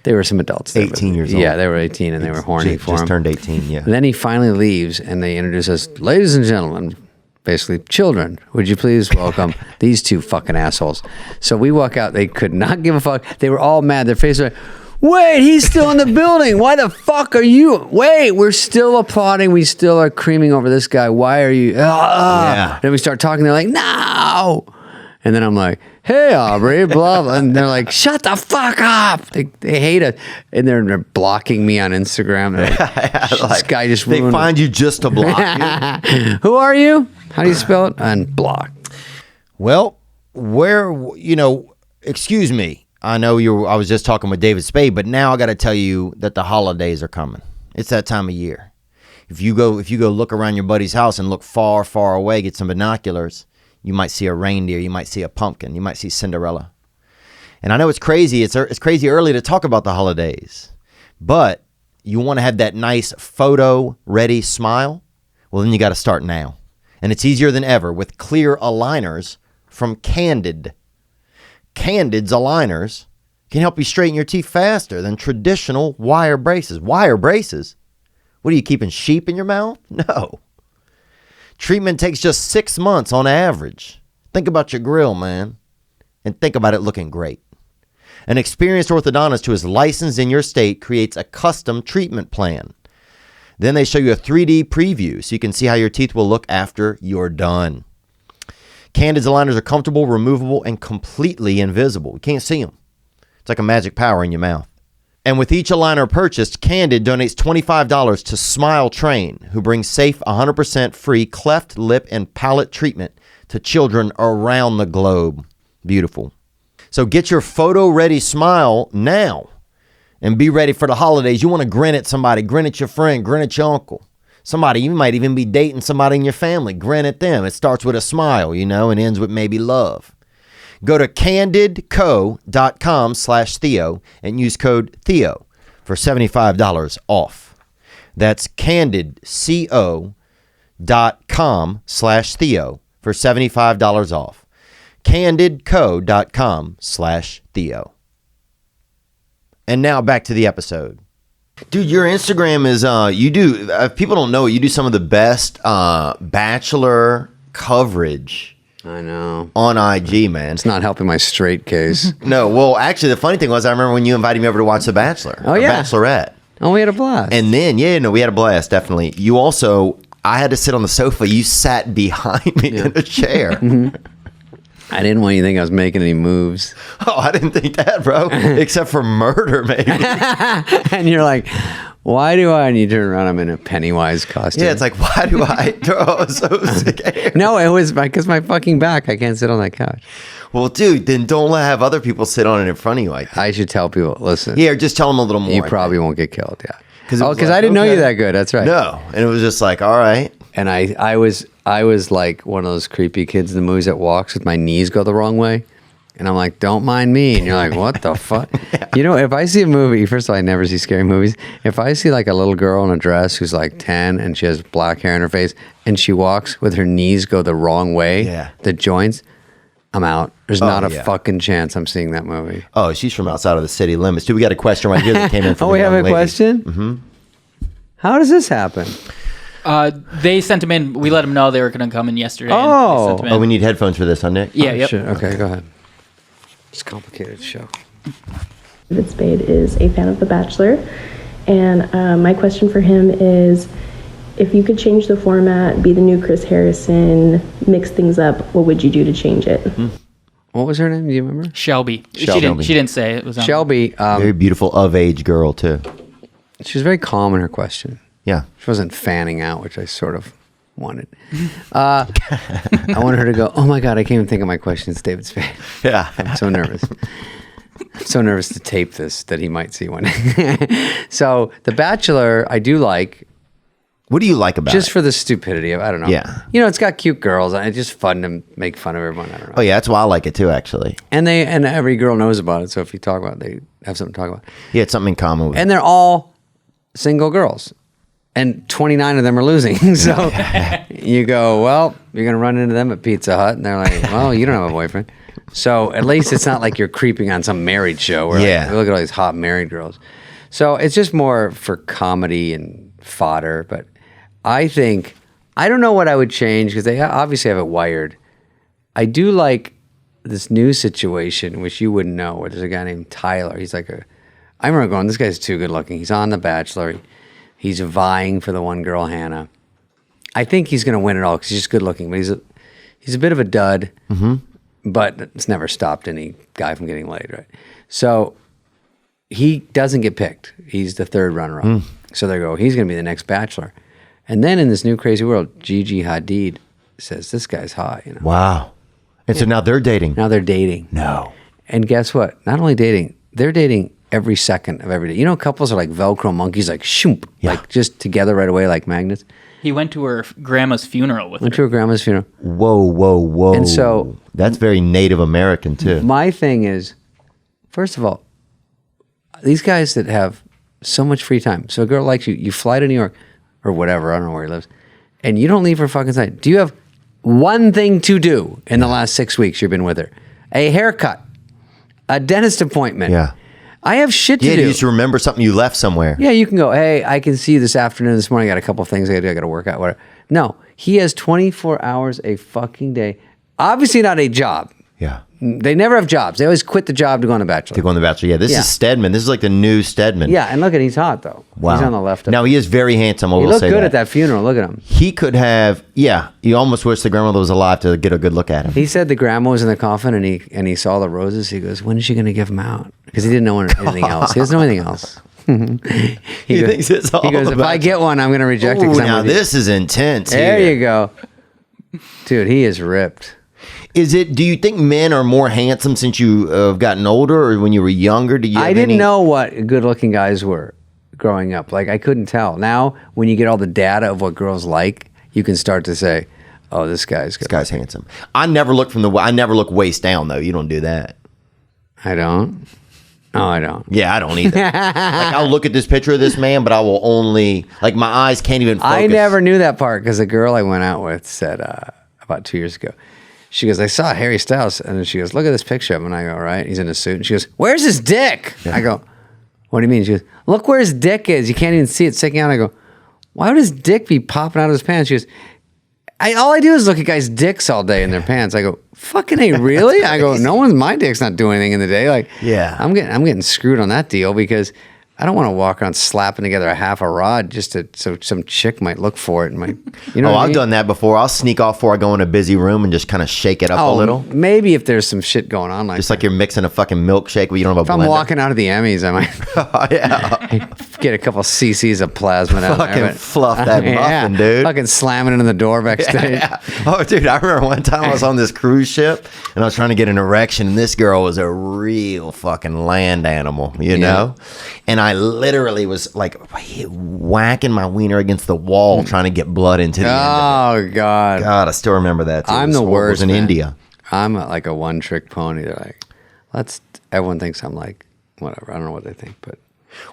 They were some adults. 18 years old. Yeah, they were 18 and they were horny for him. Just turned 18, yeah. And then he finally leaves and they introduce us, ladies and gentlemen, basically children, would you please welcome these two fucking assholes. So we walk out. They could not give a fuck. They were all mad. Their faces were like, wait, he's still in the building. Why the fuck are you? Wait, we're still applauding. We still are creaming over this guy. Why are you? Yeah. Then we start talking. They're like, no. And then I'm like, hey, Aubrey, blah, blah. And they're like, shut the fuck up. They hate it. And they're blocking me on Instagram. This guy just ruined They find you just to block you. Who are you? How do you spell it? And block. Well, excuse me. I know I was just talking with David Spade, but now I got to tell you that the holidays are coming. It's that time of year. If you go look around your buddy's house and look far, far away, get some binoculars, you might see a reindeer, you might see a pumpkin, you might see Cinderella. And I know it's crazy. It's crazy early to talk about the holidays, but you want to have that nice photo-ready smile? Well, then you got to start now. And it's easier than ever with clear aligners from Candid. Candid's aligners can help you straighten your teeth faster than traditional wire braces. Wire braces? What are you, keeping sheep in your mouth? No. Treatment takes just 6 months on average. Think about your grill, man. And think about it looking great. An experienced orthodontist who is licensed in your state creates a custom treatment plan. Then they show you a 3D preview so you can see how your teeth will look after you're done. Candid's aligners are comfortable, removable, and completely invisible. You can't see them. It's like a magic power in your mouth. And with each aligner purchased, Candid donates $25 to Smile Train, who brings safe, 100% free cleft lip and palate treatment to children around the globe. Beautiful. So get your photo-ready smile now and be ready for the holidays. You want to grin at somebody, grin at your friend, grin at your uncle. Somebody, you might even be dating somebody in your family. Grin at them. It starts with a smile, and ends with maybe love. Go to candidco.com/Theo and use code Theo for $75 off. That's candidco.com/Theo for $75 off. candidco.com/Theo. And now back to the episode. Dude, your Instagram is you do. If people don't know, you do some of the best Bachelor coverage. I know. On IG, man. It's not helping my straight case. No, well, actually, the funny thing was, I remember when you invited me over to watch The Bachelor. Oh, yeah. Bachelorette. Oh, we had a blast. And then, we had a blast, definitely. You also, I had to sit on the sofa. You sat behind me in a chair. Mm-hmm. I didn't want you to think I was making any moves. Oh, I didn't think that, bro. Except for murder, maybe. And you're like, why do I need to turn around? I'm in a Pennywise costume. Yeah, it's like, why do I? Oh, I was so scared. No, it was because my fucking back. I can't sit on that couch. Well, dude, then don't have other people sit on it in front of you. I should tell people, listen. Yeah, just tell them a little more. You probably won't get killed, yeah. Because like, I didn't know you that good. That's right. No, and it was just like, all right. And I was like one of those creepy kids in the movies that walks with my knees go the wrong way. And I'm like, don't mind me. And you're like, what the fuck? Yeah. You know, if I see a movie, first of all, I never see scary movies. If I see like a little girl in a dress who's like 10 and she has black hair in her face and she walks with her knees go the wrong way, the joints, I'm out. There's not a fucking chance I'm seeing that movie. Oh, she's from outside of the city limits. Dude, we got a question right here that came in from we have a question? Mm-hmm. How does this happen? They sent him in. We let them know they were going to come in yesterday. Oh. We need headphones for this, huh, Nick? Yeah, yep. Shit. Okay, go ahead. It's a complicated show. David Spade is a fan of The Bachelor, and my question for him is, if you could change the format, be the new Chris Harrison, mix things up, what would you do to change it? What was her name? Do you remember? Shelby. She didn't say it was on. Shelby. Very beautiful of-age girl, too. She was very calm in her question. Yeah. She wasn't fanning out, which I sort of wanted. I wanted her to go, oh my God, I can't even think of my question. It's David Spade. Yeah. I'm so nervous. I'm so nervous to tape this that he might see one. So, The Bachelor, I do like. What do you like about it? Just for the stupidity of, I don't know. Yeah. You know, it's got cute girls, and it's just fun to make fun of everyone. I don't know. Oh, yeah, that's why I like it, too, actually. And every girl knows about it, so if you talk about it, they have something to talk about. Yeah, it's something in common with And they're all single girls. And 29 of them are losing. So you go, well, you're going to run into them at Pizza Hut. And they're like, well, you don't have a boyfriend. So at least it's not like you're creeping on some married show where like, look at all these hot married girls. So it's just more for comedy and fodder. But I think, I don't know what I would change because they obviously have it wired. I do like this new situation, which you wouldn't know, where there's a guy named Tyler. He's like I remember going, this guy's too good looking. He's on The Bachelor. He's vying for the one girl, Hannah. I think he's going to win it all because he's just good looking. But he's a bit of a dud, but it's never stopped any guy from getting laid, right? So he doesn't get picked. He's the third runner-up. So they go, he's going to be the next Bachelor. And then in this new crazy world, Gigi Hadid says, this guy's hot. You know? Wow. And so now they're dating. Now they're dating. No. And guess what? Not only dating, they're dating every second of every day. You know, couples are like Velcro monkeys, like shoomp, like just together right away, like magnets. He went to her grandma's funeral with Went her. to her grandma's funeral. Whoa. And so that's very Native American, too. My thing is, first of all, these guys that have so much free time. So a girl likes you, you fly to New York or whatever, I don't know where he lives, and you don't leave her fucking side. Do you have one thing to do in the last 6 weeks you've been with her? A haircut, a dentist appointment. Yeah. I have shit to Yeah, do. you used to remember something you left somewhere. Yeah, you can go, hey, I can see you this afternoon, this morning. I got a couple of things I got to do. I got to work out, whatever. No, he has 24 hours a fucking day. Obviously not a job. Yeah. They never have jobs. They always quit the job to go on The Bachelor. To go on The Bachelor. Yeah, this Yeah. is Stedman. This is like the new Stedman. Yeah, and look at, he's hot though. Wow. He's on the left. Now, he is very handsome, I He will looked say good at that funeral. Look at him. He could have, you almost wish the grandmother was alive to get a good look at him. He said the grandma was in the coffin and he saw the roses. He goes, when is she going to give them out? Because he didn't know anything else. He doesn't know anything else. He thinks it's all He goes, if about I get one, I'm going to reject it. Ooh, 'cause I'm now with you." this is intense. There here. you go. Dude, he is ripped. Do you think men are more handsome since you have gotten older, or when you were younger? I didn't know what good-looking guys were growing up. Like, I couldn't tell. Now, when you get all the data of what girls like, you can start to say, oh, this guy's good. This guy's handsome. I never look waist down though. You don't do that. I don't. No, I don't. Yeah, I don't either. Like, I'll look at this picture of this man, but I will only, like, my eyes can't even focus. I never knew that part because a girl I went out with said about 2 years ago, she goes, I saw Harry Styles. And then she goes, look at this picture of him. And I go, all right, he's in a suit. And she goes, where's his dick? I go, What do you mean? She goes, look where his dick is. You can't even see it sticking out. I go, why would his dick be popping out of his pants? She goes, all I do is look at guys' dicks all day in their pants. I go, fucking A, really? I go, my dick's not doing anything in the day. Like, Yeah. I'm getting screwed on that deal because I don't want to walk around slapping together a half a rod just so some chick might look for it and might, you know. I've done that before. I'll sneak off before I go in a busy room and just kind of shake it up a little. Maybe if there's some shit going on, Just like you're mixing a fucking milkshake, but you don't have a if blender. I'm walking out of the Emmys, I might Oh, yeah. get a couple cc's of plasma down Fucking there. fluff that muffin, dude. Fucking slamming it in the door backstage. Yeah. Oh, dude, I remember one time I was on this cruise ship and I was trying to get an erection, and this girl was a real fucking land animal, you know? And I literally was like whacking my wiener against the wall trying to get blood into the end of it. Oh God! God, I still remember that. Too. I'm It the was worst in man. India. I'm like a one-trick pony. They're like, everyone thinks I'm like, whatever. I don't know what they think, but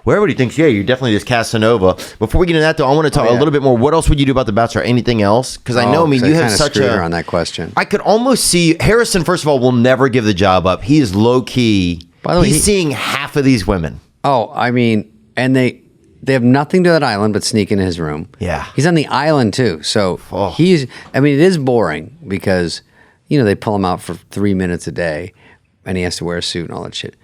Well, everybody thinks, yeah, you're definitely this Casanova. Before we get into that, though, I want to talk a little bit more. What else would you do about The Bachelor? Anything else? Because I know, you have kinda such screwed a... her on that question. I could almost see... Harrison, first of all, will never give the job up. He is low-key. By the way, he's seeing half of these women. Oh, I mean, and they have nothing to that island but sneak into his room. Yeah. He's on the island too. So it is boring because, they pull him out for 3 minutes a day and he has to wear a suit and all that shit.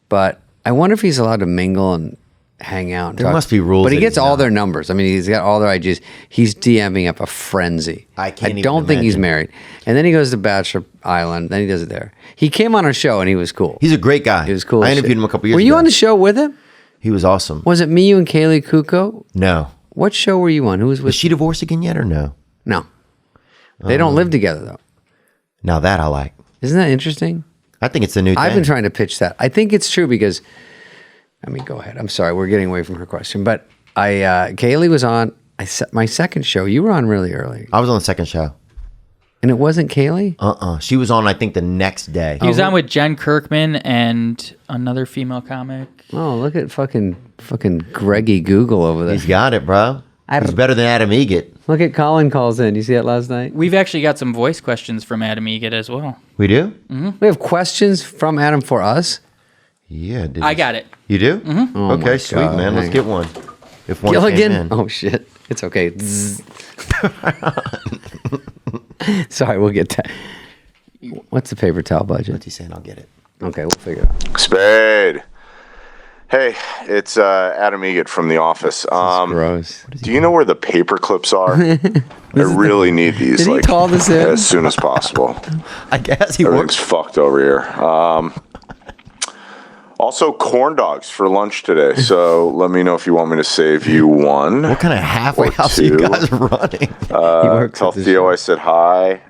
But I wonder if he's allowed to mingle and hang out. And There must be rules But he that gets he's all not. their numbers. I mean, he's got all their IGs. He's DMing up a frenzy. I can't even don't think he's imagine. married. And then he goes to Bachelor Island. Then he does it there. He came on our show and he was cool. He's a great guy. He was cool. I as interviewed shit. him a couple years Were ago. you on the show with him? He was awesome. Was it me, you, and Kaylee Kuko? No. What show were you on? Who was with Was she divorced again yet or no? No. They don't live together, though. Now that I like. Isn't that interesting? I think it's a new thing. I've been trying to pitch that. I think it's true because, go ahead. I'm sorry. We're getting away from her question. But Kaylee was on my second show. You were on really early. I was on the second show. And it wasn't Kaylee? She was on, I think, the next day. He was on with Jen Kirkman and another female comic. Oh, look at fucking Greggy Google over there. He's got it, bro. He's better than Adam Egget. Look at Colin calls in. You see that last night? We've actually got some voice questions from Adam Egget as well. We do? We have questions from Adam for us. Yeah. I got it. You do? Mm-hmm. Oh my Okay, sweet, God, man. Let's hang get one. If one came Gilligan? in. Oh, shit. It's okay. Zzz. Sorry, we'll get that. What's the paper towel budget? What's he saying? I'll get it. Okay, we'll figure it out. Spade. Hey, it's Adam Egget from The Office. Gross. Do you know where the paper clips are? I really need these Did he call this in? as soon as possible. I guess he Everything's works. fucked over here. Also, corn dogs for lunch today. So let me know if you want me to save you one. What kind of halfway house are you two. guys running? He works Tell at the Theo show. I said hi.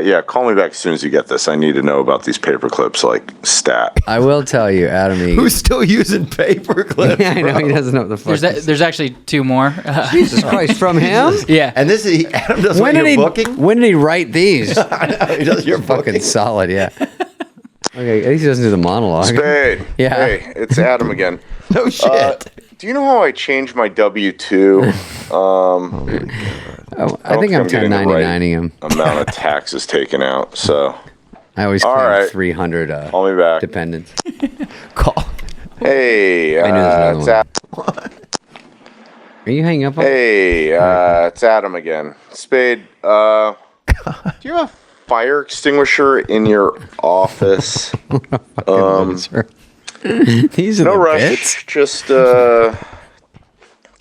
Yeah, call me back as soon as you get this. I need to know about these paper clips, like stat. I will tell you, Adam Egget. Who's still using paper clips? Yeah, I know he doesn't know what the fuck. There's actually two more. Jesus Christ, from him? Yeah. And this is Adam does When what did you're he? booking. When did he write these? I know, he does your Fucking booking. solid, yeah. Okay, at least he doesn't do the monologue. Spade. Yeah. Hey, it's Adam again. No shit. Do you know how I changed my W-2? I think I'm getting the 1099ing him. amount of taxes taken out. So, I always All claim right. 300 call me back. dependents. Call. Hey, I knew there was it's another Are you hanging up on It's Adam again. Spade, do you have a fire extinguisher in your office? Loser. These are No the rush. bits. Just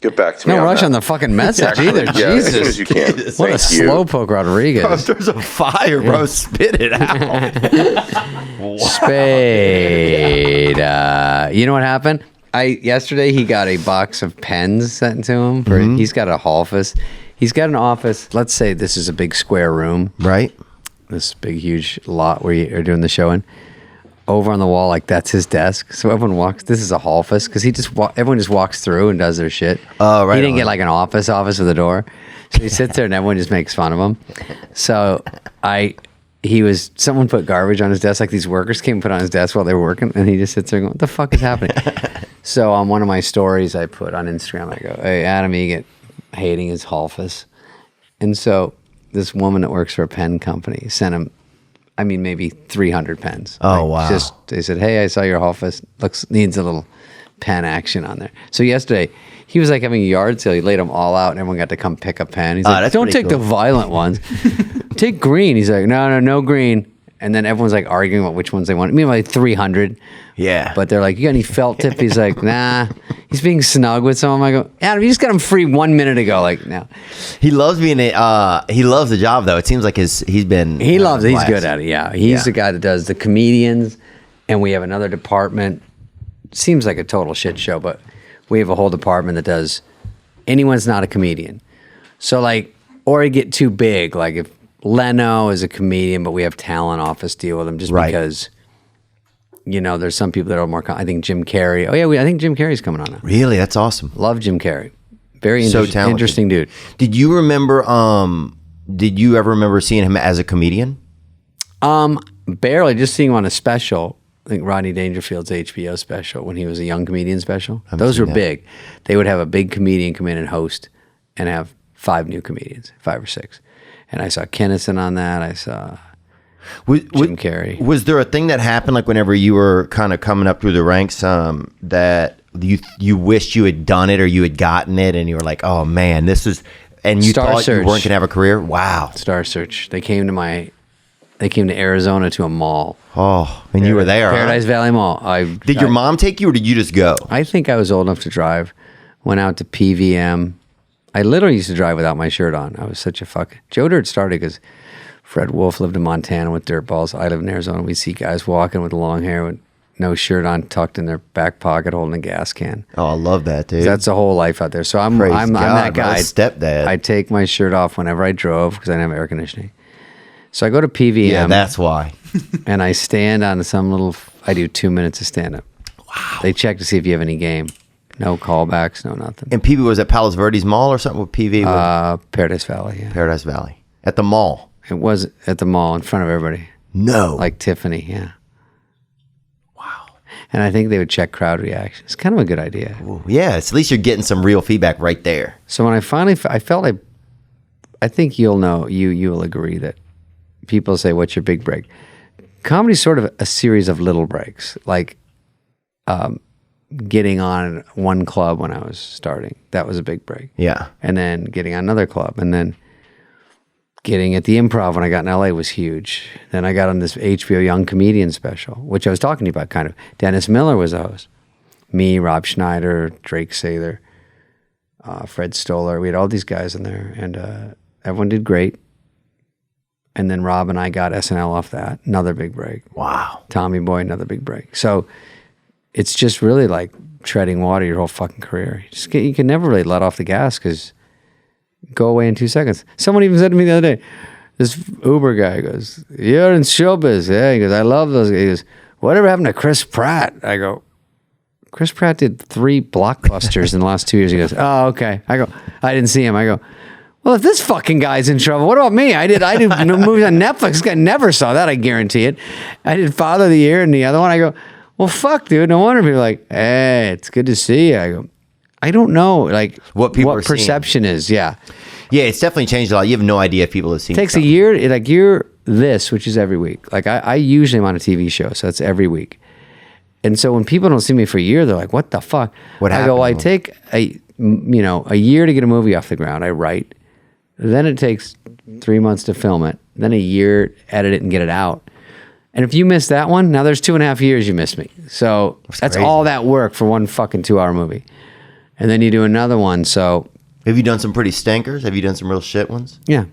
get back to me. No on rush that. on the fucking message either. Yeah, as soon as Jesus. you can. What a Thank you. slowpoke Rodriguez. There's a fire, bro. Spit it out. Spade. You know what happened? Yesterday he got a box of pens sent to him. He's got a office. He's got an office. Let's say this is a big square room. Right? This big huge lot where you are doing the show in. Over on the wall, like that's his desk. So everyone walks. This is a office because everyone just walks through and does their shit. Oh, right He didn't on. get like an office with a door. So he sits there and everyone just makes fun of him. So someone put garbage on his desk. Like these workers came and put on his desk while they were working, and he just sits there going, "What the fuck is happening?" So on one of my stories I put on Instagram, I go, "Hey, Adam Egget hating his office," and so this woman that works for a pen company sent him. Maybe 300 pens. Oh, wow. They said, "Hey, I saw your office. Needs a little pen action on there. So yesterday, he was like having a yard sale. He laid them all out, and everyone got to come pick a pen. He's like, that's don't pretty take the cool. violent ones. Take green. He's like, no green. And then everyone's like arguing about which ones they want. I mean, like 300. Yeah. But they're like, you got any felt tip? He's like, nah. He's being snug with some of them. I go, Adam, you just got him free 1 minute ago. Like, no. He loves being he loves the job though. It seems like he's been He loves it. He's blast. good at it. Yeah. He's the guy that does the comedians, and we have another department. Seems like a total shit show, but we have a whole department that does anyone's not a comedian. So like, or it get too big. Like if Leno is a comedian, but we have talent office deal with him just Right. because, there's some people that are more. I think Jim Carrey. Oh yeah, I think Jim Carrey's coming on now. Really, that's awesome. Love Jim Carrey. Very So talented. interesting dude. Did you remember? Did you ever remember seeing him as a comedian? Barely, just seeing him on a special. I think Rodney Dangerfield's HBO special when he was a young comedian special. Those were seen that. big. They would have a big comedian come in and host and have 5 new comedians, 5 or 6. And I saw Kennison on that. I saw Jim Carrey. Was there a thing that happened like whenever you were kind of coming up through the ranks that you wished you had done it or you had gotten it and you were like, oh man, this is, and you Star thought Search. you weren't gonna have a career? Wow. Star Search. They came to Arizona to a mall. Oh, and you were there. huh? Paradise Valley Mall. Did your mom take you or did you just go? I think I was old enough to drive. Went out to PVM. I literally used to drive without my shirt on. I was such a fuck. Joe Dirt started because Fred Wolf lived in Montana with dirt balls. I live in Arizona. We see guys walking with long hair with no shirt on, tucked in their back pocket, holding a gas can. Oh, I love that, dude. That's a whole life out there. So I'm Praise that God, guy. my stepdad. I take my shirt off whenever I drove because I didn't have air conditioning. So I go to PVM. yeah, that's why. And I stand on I do 2 minutes of stand up. Wow. They check to see if you have any game. No callbacks, no nothing. And PV was at Palos Verdes Mall or something with PV? Paradise Valley, yeah. Paradise Valley. At the mall. It was at the mall in front of everybody. No. Like Tiffany, yeah. Wow. And I think they would check crowd reaction. It's kind of a good idea. Ooh, yeah, at least you're getting some real feedback right there. So when I finally, I felt like, I think you'll know, you'll agree that people say, what's your big break? Comedy's sort of a series of little breaks. Like getting on one club when I was starting. That was a big break. Yeah. And then getting on another club. And then getting at the Improv when I got in LA was huge. Then I got on this HBO Young Comedian special, which I was talking to you about kind of. Dennis Miller was the host. Me, Rob Schneider, Drake Sather, Fred Stoller. We had all these guys in there. And everyone did great. And then Rob and I got SNL off that. Another big break. Wow. Tommy Boy, another big break. So it's just really like treading water your whole fucking career. You can never really let off the gas because go away in 2 seconds. Someone even said to me the other day, this Uber guy goes, you're in showbiz. Yeah, he goes, I love those guys. He goes, whatever happened to Chris Pratt? I go, Chris Pratt did 3 blockbusters in the last 2 years. He goes, oh, okay. I go, I didn't see him. I go, well, if this fucking guy's in trouble, what about me? I did movies on Netflix. This guy never saw that, I guarantee it. I did Father of the Year and the other one. I go, well, fuck, dude. No wonder people are like, hey, it's good to see you. I go, I don't know, like What people are seeing. perception is. Yeah, Yeah, it's definitely changed a lot. You have no idea if people have seen it takes something. a year. Like you're this, which is every week. Like I usually am on a TV show, so that's every week. And so when people don't see me for a year, they're like, what the fuck? What I go, well, I happened? take a year to get a movie off the ground. I write. Then it takes 3 months to film it. Then a year to edit it and get it out. And if you miss that one, now there's 2.5 years you missed me. So that's crazy. all that work for one fucking 2-hour movie. And then you do another one. So Have you done some pretty stinkers? Have you done some real shit ones? yeah.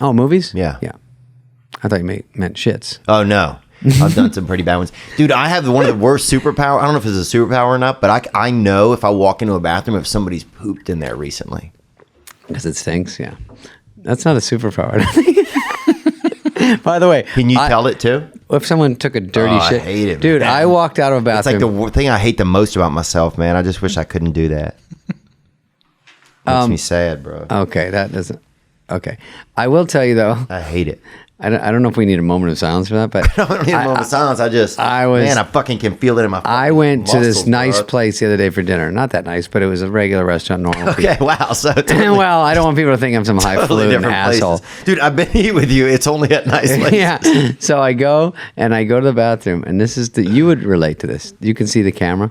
Oh, movies? Yeah. Yeah. I thought you meant shits. Oh, no. I've done some pretty bad ones. Dude, I have one of the worst superpower. I don't know if it's a superpower or not, but I know if I walk into a bathroom if somebody's pooped in there recently. Because it stinks, yeah. That's not a superpower. By the way, Can you tell it too? if someone took a dirty Oh, shit, I hate it, dude, man. I walked out of a It's bathroom. like the thing I hate the most about myself, man. I just wish I couldn't do that. Makes me sad, bro. Okay, that doesn't. Okay, I will tell you though. I hate it. I don't know if we need a moment of silence for that, but I don't need a moment of silence. I fucking can feel it in my I went to this muscles, nice bro. place the other day for dinner. Not that nice, but it was a regular restaurant, normal. Okay, wow. So totally, Well, I don't want people to think I'm some highfalutin different asshole. places. Dude, I've been eating with you. It's only at nice places. Yeah. So I go to the bathroom, and this is you would relate to this. You can see the camera.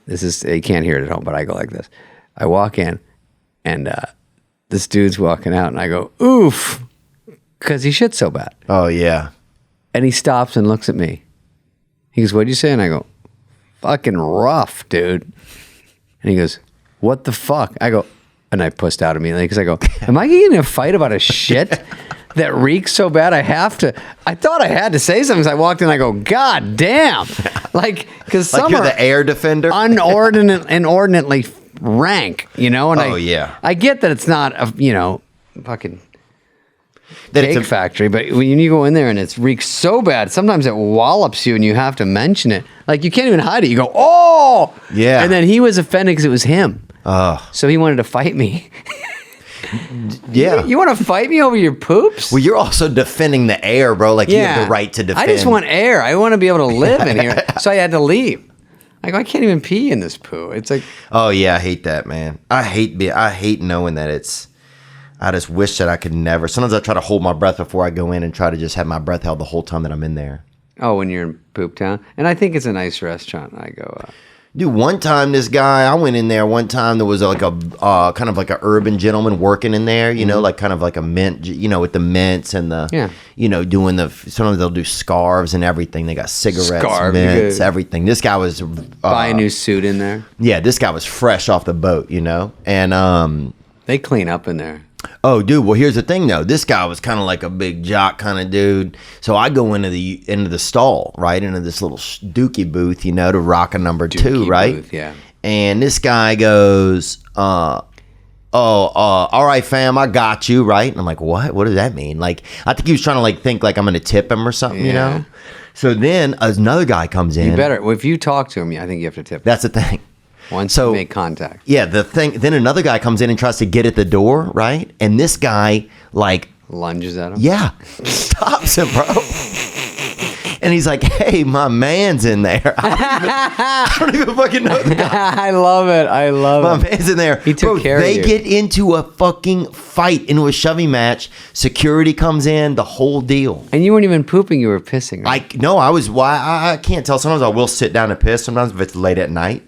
This is, you can't hear it at home, but I go like this. I walk in, and this dude's walking out, and I go, oof, because he shit so bad. Oh, yeah. And he stops and looks at me. He goes, what'd you say? And I go, fucking rough, dude. And he goes, what the fuck? I go, and I pussed out immediately because I go, am I getting in a fight about a shit that reeks so bad I thought I had to say something. So I walked in and I go, God damn. Because some you're are the air defender? inordinately rank, And yeah. I get that it's not a, fucking That cake factory, but when you go in there and it reeks so bad, sometimes it wallops you and you have to mention it. Like you can't even hide it. You go, oh! Yeah. And then he was offended because it was him. Oh. So he wanted to fight me. Yeah. You want to fight me over your poops? Well, you're also defending the air, bro. Like, you have the right to defend. I just want air. I want to be able to live in here. So I had to leave. I go, I can't even pee in this poo. It's like... Oh, yeah. I hate that, man. I hate knowing that it's... I just wish that I could never... Sometimes I try to hold my breath before I go in and try to just have my breath held the whole time that I'm in there. Oh, when you're in Poop Town? And I think it's a nice restaurant. I go... Dude, one time I went in there one time, there was like a kind of like a urban gentleman working in there, like kind of like a mint, with the mints and the, doing sometimes they'll do scarves and everything. They got cigarettes, mints, everything. This guy was... buy a new suit in there. Yeah, this guy was fresh off the boat, and... They clean up in there. Oh, dude. Well, here's the thing, though. This guy was kind of like a big jock kind of dude. So I go into the stall, right, into this little dookie booth, to rock a number two, right? Booth, yeah. And this guy goes, all right, fam, I got you, right? And I'm like, what? What does that mean? Like, I think he was trying to think like I'm going to tip him or something, So then another guy comes in. You better. Well, if you talk to him, I think you have to tip him. That's the thing. Once you make contact. Yeah, then another guy comes in and tries to get at the door, right? And this guy, lunges at him? Yeah, stops him, bro. And he's like, hey, my man's in there. I don't even fucking know the guy. I love it. My man's in there. He took care of you. They get into a fucking fight, into a shoving match. Security comes in, the whole deal. And you weren't even pooping, you were pissing, right? No, I was, I can't tell. Sometimes I will sit down and piss, sometimes if it's late at night.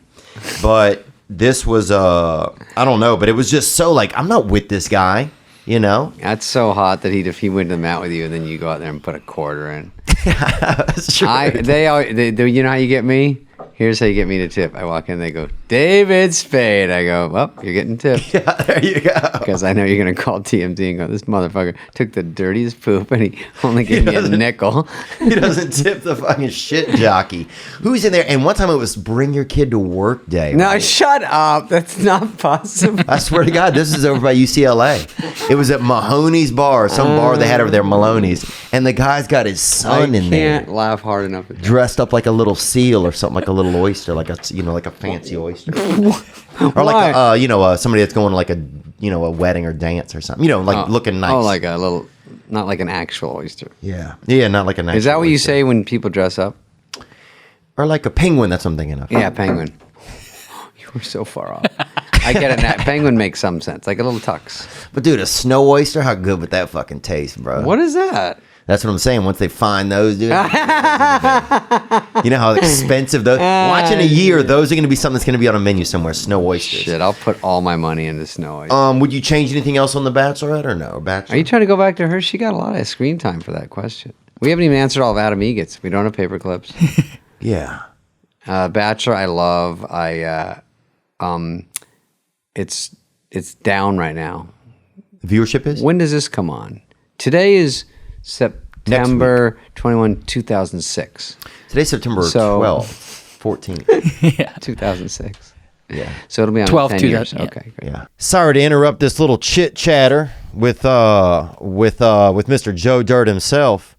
But this was, I don't know, but it was just so I'm not with this guy, That's so hot that if he went to the mat with you and then you go out there and put a quarter in. That's true. You know how you get me? Here's how you get me to tip. I walk in, they go, David Spade. I go, well, you're getting tipped. Yeah, there you go. Because I know you're going to call TMZ and go, this motherfucker took the dirtiest poop and he only gave me a nickel. He doesn't tip the fucking shit jockey. Who's in there? And one time it was bring your kid to work day. No, right? shut up. That's not possible. I swear to God, this is over by UCLA. It was at Mahoney's Bar, some bar they had over there, Maloney's. And the guy's got his son in there. I can't laugh hard enough. Dressed up like a little seal or something, like a little oyster, like a fancy oyster. Or like somebody that's going to like a wedding or dance or something. Looking nice. Oh, like a little, not like an actual oyster. Yeah. Yeah, not like a nice. Is that what oyster. you say when people dress up? Or like a penguin, that's what I'm thinking of. Yeah, penguin. You were so far off. I get it now. Penguin makes some sense, like a little tux. But dude, a snow oyster, how good would that fucking taste, bro? What is that? That's what I'm saying. Once they find those, dude. You know how expensive those. Watch in a year, those are going to be something that's going to be on a menu somewhere. Snow oysters. Shit, I'll put all my money into snow oysters. Would you change anything else on The Bachelorette or no? Bachelor? Are you trying to go back to her? She got a lot of screen time for that question. We haven't even answered all of Adam Egets. We don't have paper clips. Yeah. Bachelor, I love. It's down right now. Viewership is? When does this come on? Today is September 21, 2006. Today's September 12th, 14th. Yeah. 2006. Yeah. So it'll be on 12, 10 years. yeah. Okay, great. Yeah. Sorry to interrupt this little chit chatter with Mr. Joe Dirt himself.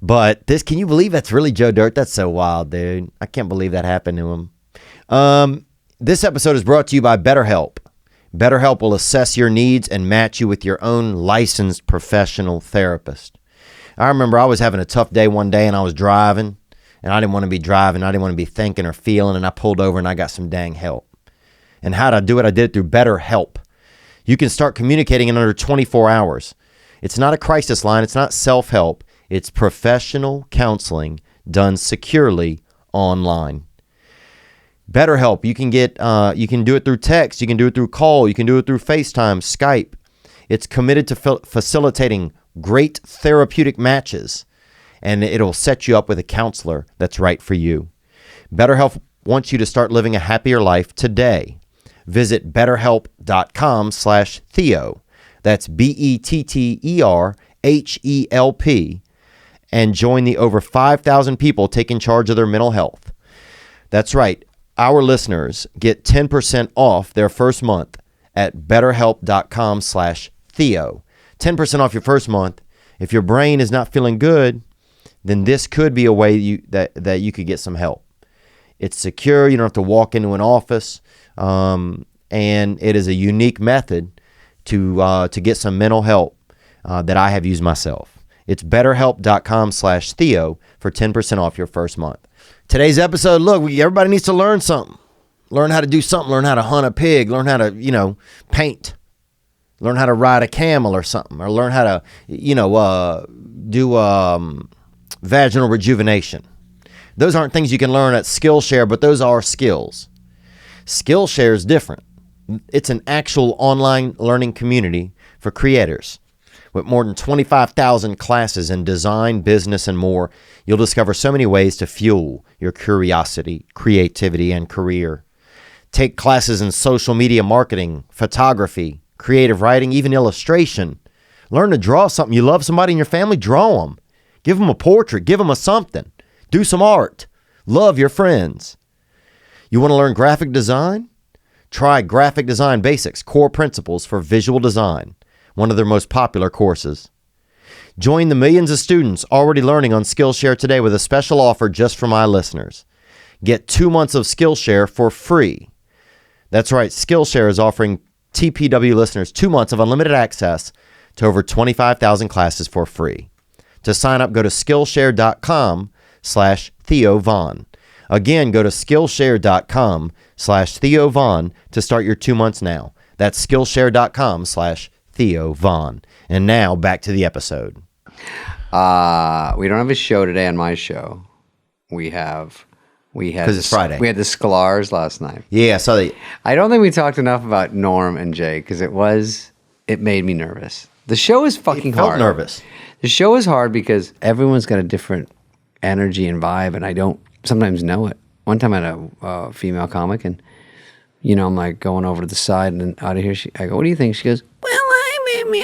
But can you believe that's really Joe Dirt? That's so wild, dude. I can't believe that happened to him. This episode is brought to you by BetterHelp. BetterHelp will assess your needs and match you with your own licensed professional therapist. I remember I was having a tough day one day and I was driving and I didn't want to be driving. I didn't want to be thinking or feeling, and I pulled over and I got some dang help. And how did I do it? I did it through BetterHelp. You can start communicating in under 24 hours. It's not a crisis line. It's not self-help. It's professional counseling done securely online. BetterHelp, you can do it through text, you can do it through call, you can do it through FaceTime, Skype. It's committed to facilitating great therapeutic matches, and it'll set you up with a counselor that's right for you. BetterHelp wants you to start living a happier life today. Visit betterhelp.com/Theo. That's BetterHelp, and join the over 5,000 people taking charge of their mental health. That's right. Our listeners get 10% off their first month at betterhelp.com/Theo. 10% off your first month. If your brain is not feeling good, then this could be a way that you could get some help. It's secure. You don't have to walk into an office, and it is a unique method to get some mental help that I have used myself. It's betterhelp.com/Theo for 10% off your first month. Today's episode, look, everybody needs to learn something. Learn how to do something. Learn how to hunt a pig. Learn how to, paint. Learn how to ride a camel or something. Or learn how to, do vaginal rejuvenation. Those aren't things you can learn at Skillshare, but those are skills. Skillshare is different. It's an actual online learning community for creators. With more than 25,000 classes in design, business, and more, you'll discover so many ways to fuel your curiosity, creativity, and career. Take classes in social media marketing, photography, creative writing, even illustration. Learn to draw something. You love somebody in your family? Draw them. Give them a portrait. Give them a something. Do some art. Love your friends. You want to learn graphic design? Try Graphic Design Basics, Core Principles for Visual Design, one of their most popular courses. Join the millions of students already learning on Skillshare today with a special offer just for my listeners. Get 2 months of Skillshare for free. That's right, Skillshare is offering TPW listeners 2 months of unlimited access to over 25,000 classes for free. To sign up, go to Skillshare.com/Theo Von. Again, go to Skillshare.com/Theo Von to start your 2 months now. That's Skillshare.com/Theo Von. And now back to the episode. We don't have a show today on my show. We had because it's Friday. We had the Sklars last night. Yeah, so I don't think we talked enough about Norm and Jay because it made me nervous. The show is fucking hard. Felt nervous. The show is hard because everyone's got a different energy and vibe, and I don't sometimes know it. One time I had a female comic, and I'm like going over to the side, and then out of here, I go, "What do you think?" She goes, "Well,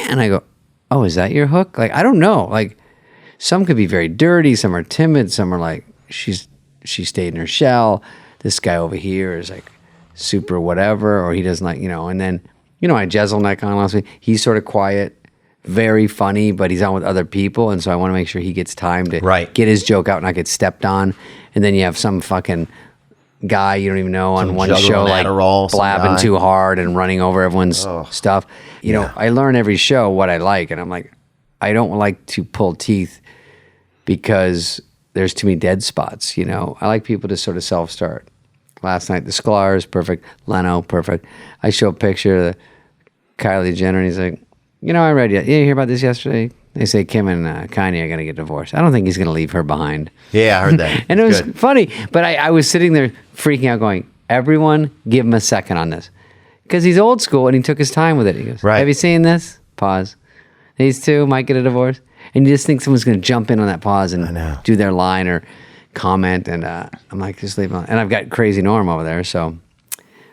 and I go, "Oh, is that your hook?" Like, I don't know. Like, some could be very dirty, some are timid, some are like, she stayed in her shell. This guy over here is like super whatever, or he doesn't like, and then, I Jezelnik on last week. He's sort of quiet, very funny, but he's on with other people, and so I want to make sure he gets time to get his joke out and not get stepped on. And then you have some fucking guy you don't even know on one show like blabbing too hard and running over everyone's stuff. I learn every show what I like, and I'm like, I don't like to pull teeth because there's too many dead spots. I like people to sort of self-start. Last night, the Sklars, perfect. Leno, perfect. I show a picture of Kylie Jenner, and he's like, I read you hear about this yesterday? They say Kim and Kanye are going to get divorced. I don't think he's going to leave her behind. Yeah, I heard that. And it was funny, but I was sitting there freaking out going, everyone give him a second on this. Because he's old school, and he took his time with it. He goes, have you seen this? Pause. These two might get a divorce. And you just think someone's going to jump in on that pause and do their line or comment. And I'm like, just leave it on. And I've got crazy Norm over there. So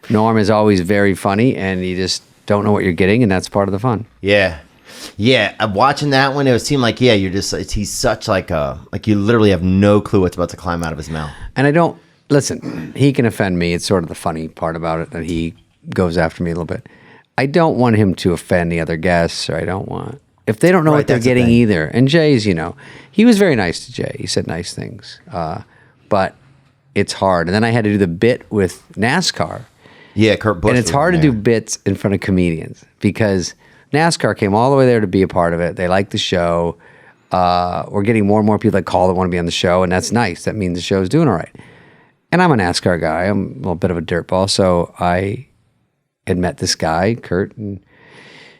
Norm is always very funny, and you just don't know what you're getting, and that's part of the fun. Yeah. I'm watching that one. It would seem like, he's such like you literally have no clue what's about to climb out of his mouth. And I don't, listen, he can offend me. It's sort of the funny part about it that he goes after me a little bit. I don't want him to offend the other guests, or I don't want, if they don't know what they're getting either. And Jay's, he was very nice to Jay. He said nice things. But it's hard. And then I had to do the bit with NASCAR. Yeah, Kurt Busch. And it's hard to do bits in front of comedians because NASCAR came all the way there to be a part of it. They like the show. We're getting more and more people that call that want to be on the show, and that's nice. That means the show's doing all right. And I'm a NASCAR guy. I'm a little bit of a dirtball, so I had met this guy, Kurt, and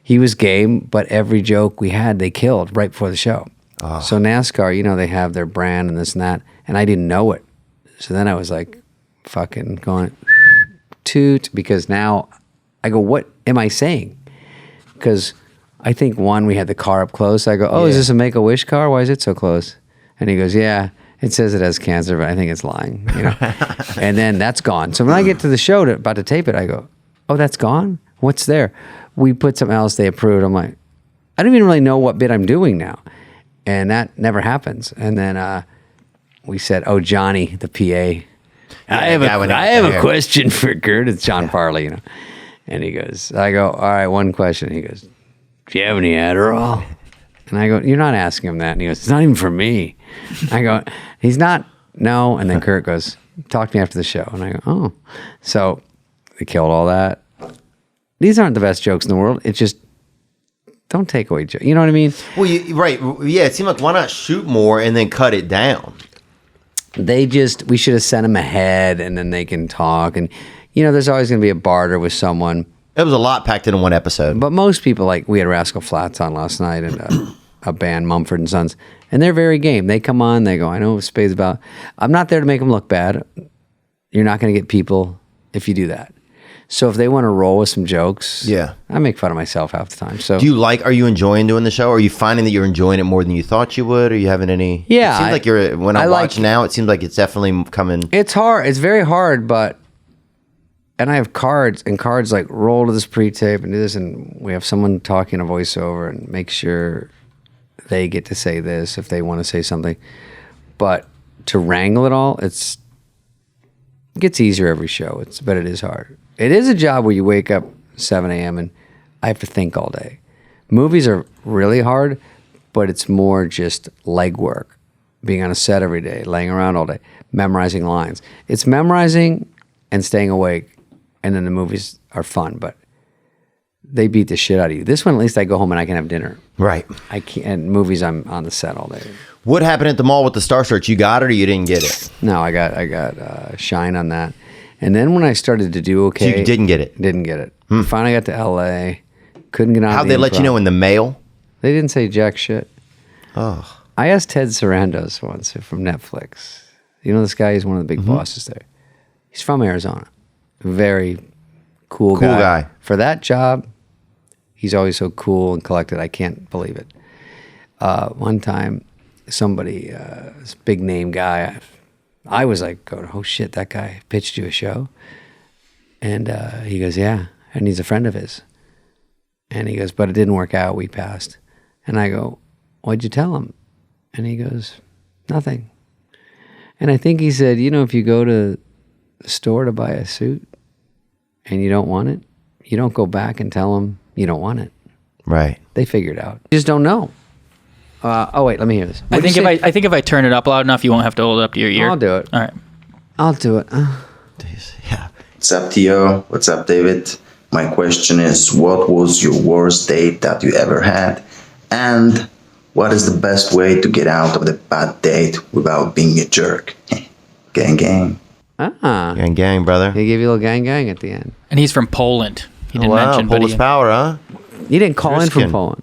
he was game, but every joke we had, they killed right before the show. Oh. So NASCAR, they have their brand and this and that, and I didn't know it. So then I was like, fucking going toot, because now I go, what am I saying? Because I think we had the car up close. I go, is this a Make-A-Wish car? Why is it so close? And he goes, yeah, it says it has cancer, but I think it's lying. You know? And then that's gone. So when I get to the show about to tape it, I go, oh, that's gone? What's there? We put something else they approved. I'm like, I don't even really know what bit I'm doing now. And that never happens. And then we said, oh, Johnny, the PA. I have a question for Gert. It's John Farley, you know. And I go, all right, one question. He goes, do you have any Adderall? And I go, you're not asking him that. And he goes, it's not even for me. I go, he's not, no. And then Kurt goes, talk to me after the show. And I go, oh. So they killed all that. These aren't the best jokes in the world. It's just, don't take away jokes. You know what I mean? Well, right. Yeah, it seemed like, why not shoot more and then cut it down? We should have sent them ahead and then they can talk. And, you know, there's always going to be a barter with someone. It was a lot packed in one episode. But most people, like, we had Rascal Flatts on last night and a band, Mumford and Sons, and they're very game. They come on, they go, I know what Spade's about. I'm not there to make them look bad. You're not going to get people if you do that. So if they want to roll with some jokes, I make fun of myself half the time. So are you enjoying doing the show? Are you finding that you're enjoying it more than you thought you would? Are you having any? Yeah. It seems like when I watch now, it seems like it's definitely coming. It's hard. It's very hard, and I have cards like roll to this pre-tape and do this, and we have someone talking a voiceover and make sure they get to say this if they want to say something. But to wrangle it all, it gets easier every show. But it is hard. It is a job where you wake up 7 a.m. and I have to think all day. Movies are really hard, but it's more just legwork, being on a set every day, laying around all day, memorizing lines. It's memorizing and staying awake. And then the movies are fun, but they beat the shit out of you. This one, at least I go home and I can have dinner. Right. I can't. And movies, I'm on the set all day. What happened at the mall with the Star Search? You got it or you didn't get it? No, I got shine on that. And then when I started to do okay, so you didn't get it. Didn't get it. Finally got to L.A. Couldn't get on. How'd they let you know in the mail? They didn't say jack shit. Oh. I asked Ted Sarandos once from Netflix. You know this guy? He's one of the big bosses there. He's from Arizona. Very cool guy. For that job, he's always so cool and collected. I can't believe it. One time, somebody, this big name guy, I was like, going, oh shit, that guy pitched you a show? And he goes, yeah. And he's a friend of his. And he goes, but it didn't work out. We passed. And I go, what'd you tell him? And he goes, nothing. And I think he said, you know, if you go to the store to buy a suit and you don't want it, you don't go back and tell them you don't want it. Right. They figure it out. You just don't know. Oh wait, let me hear this. I think if I turn it up loud enough, you won't have to hold it up to your ear. I'll do it. All right. I'll do it. Yeah. What's up, Theo? What's up, David? My question is, what was your worst date that you ever had? And what is the best way to get out of the bad date without being a jerk? Gang, gang. Gang, gang, brother. He gave you a little gang, gang at the end. And he's from Poland. He didn't mention, Polish power, huh? You didn't call in from Poland.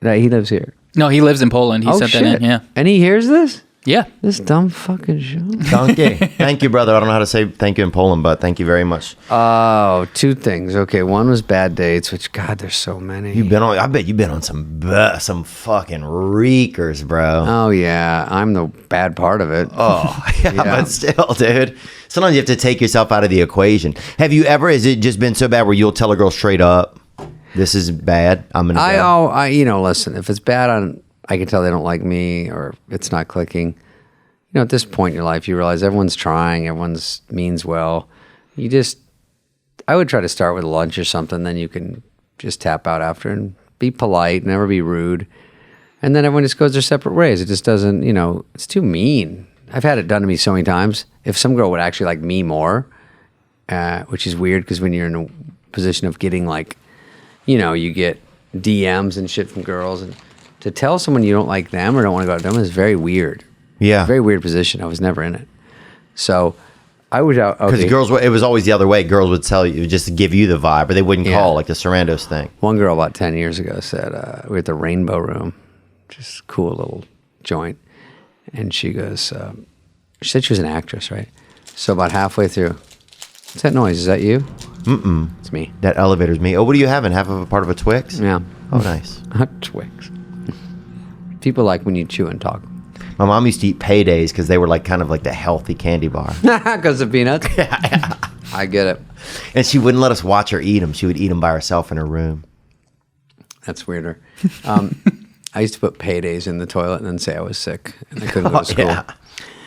No, he lives here. No, he lives in Poland. He sent that in, yeah. And he hears this? Yeah. This dumb fucking show. Donkey. Thank you, brother. I don't know how to say thank you in Poland, but thank you very much. Oh, two things. Okay, one was bad dates, which, God, there's so many. I bet you've been on some fucking reekers, bro. Oh, yeah. I'm the bad part of it. Oh, yeah, but still, dude. Sometimes you have to take yourself out of the equation. Has it just been so bad where you'll tell a girl straight up, this is bad, I'm going to go? Listen, if it's bad I can tell they don't like me or it's not clicking. You know, at this point in your life, you realize everyone's trying, everyone's means well. I would try to start with lunch or something, then you can just tap out after and be polite, never be rude. And then everyone just goes their separate ways. It just doesn't, it's too mean. I've had it done to me so many times. If some girl would actually like me more, which is weird because when you're in a position of getting you get DMs and shit from girls, and to tell someone you don't like them or don't want to go out with them is very weird. Yeah. Very weird position. I was never in it. So I would... Because girls, it was always the other way. Girls would tell you, just to give you the vibe, or they wouldn't call, like the Sarandos thing. One girl about 10 years ago said, we were at the Rainbow Room, just a cool little joint. And she goes, she said she was an actress, right? So about halfway through, what's that noise? Is that you? Mm-mm. It's me. That elevator's me. Oh, what are you having? Half of a part of a Twix? Yeah. Oh, nice. Hot Twix. People like when you chew and talk. My mom used to eat paydays because they were like kind of like the healthy candy bar. Because of peanuts? Yeah. I get it. And she wouldn't let us watch her eat them. She would eat them by herself in her room. That's weirder. I used to put paydays in the toilet and then say I was sick and I couldn't go to school. Yeah.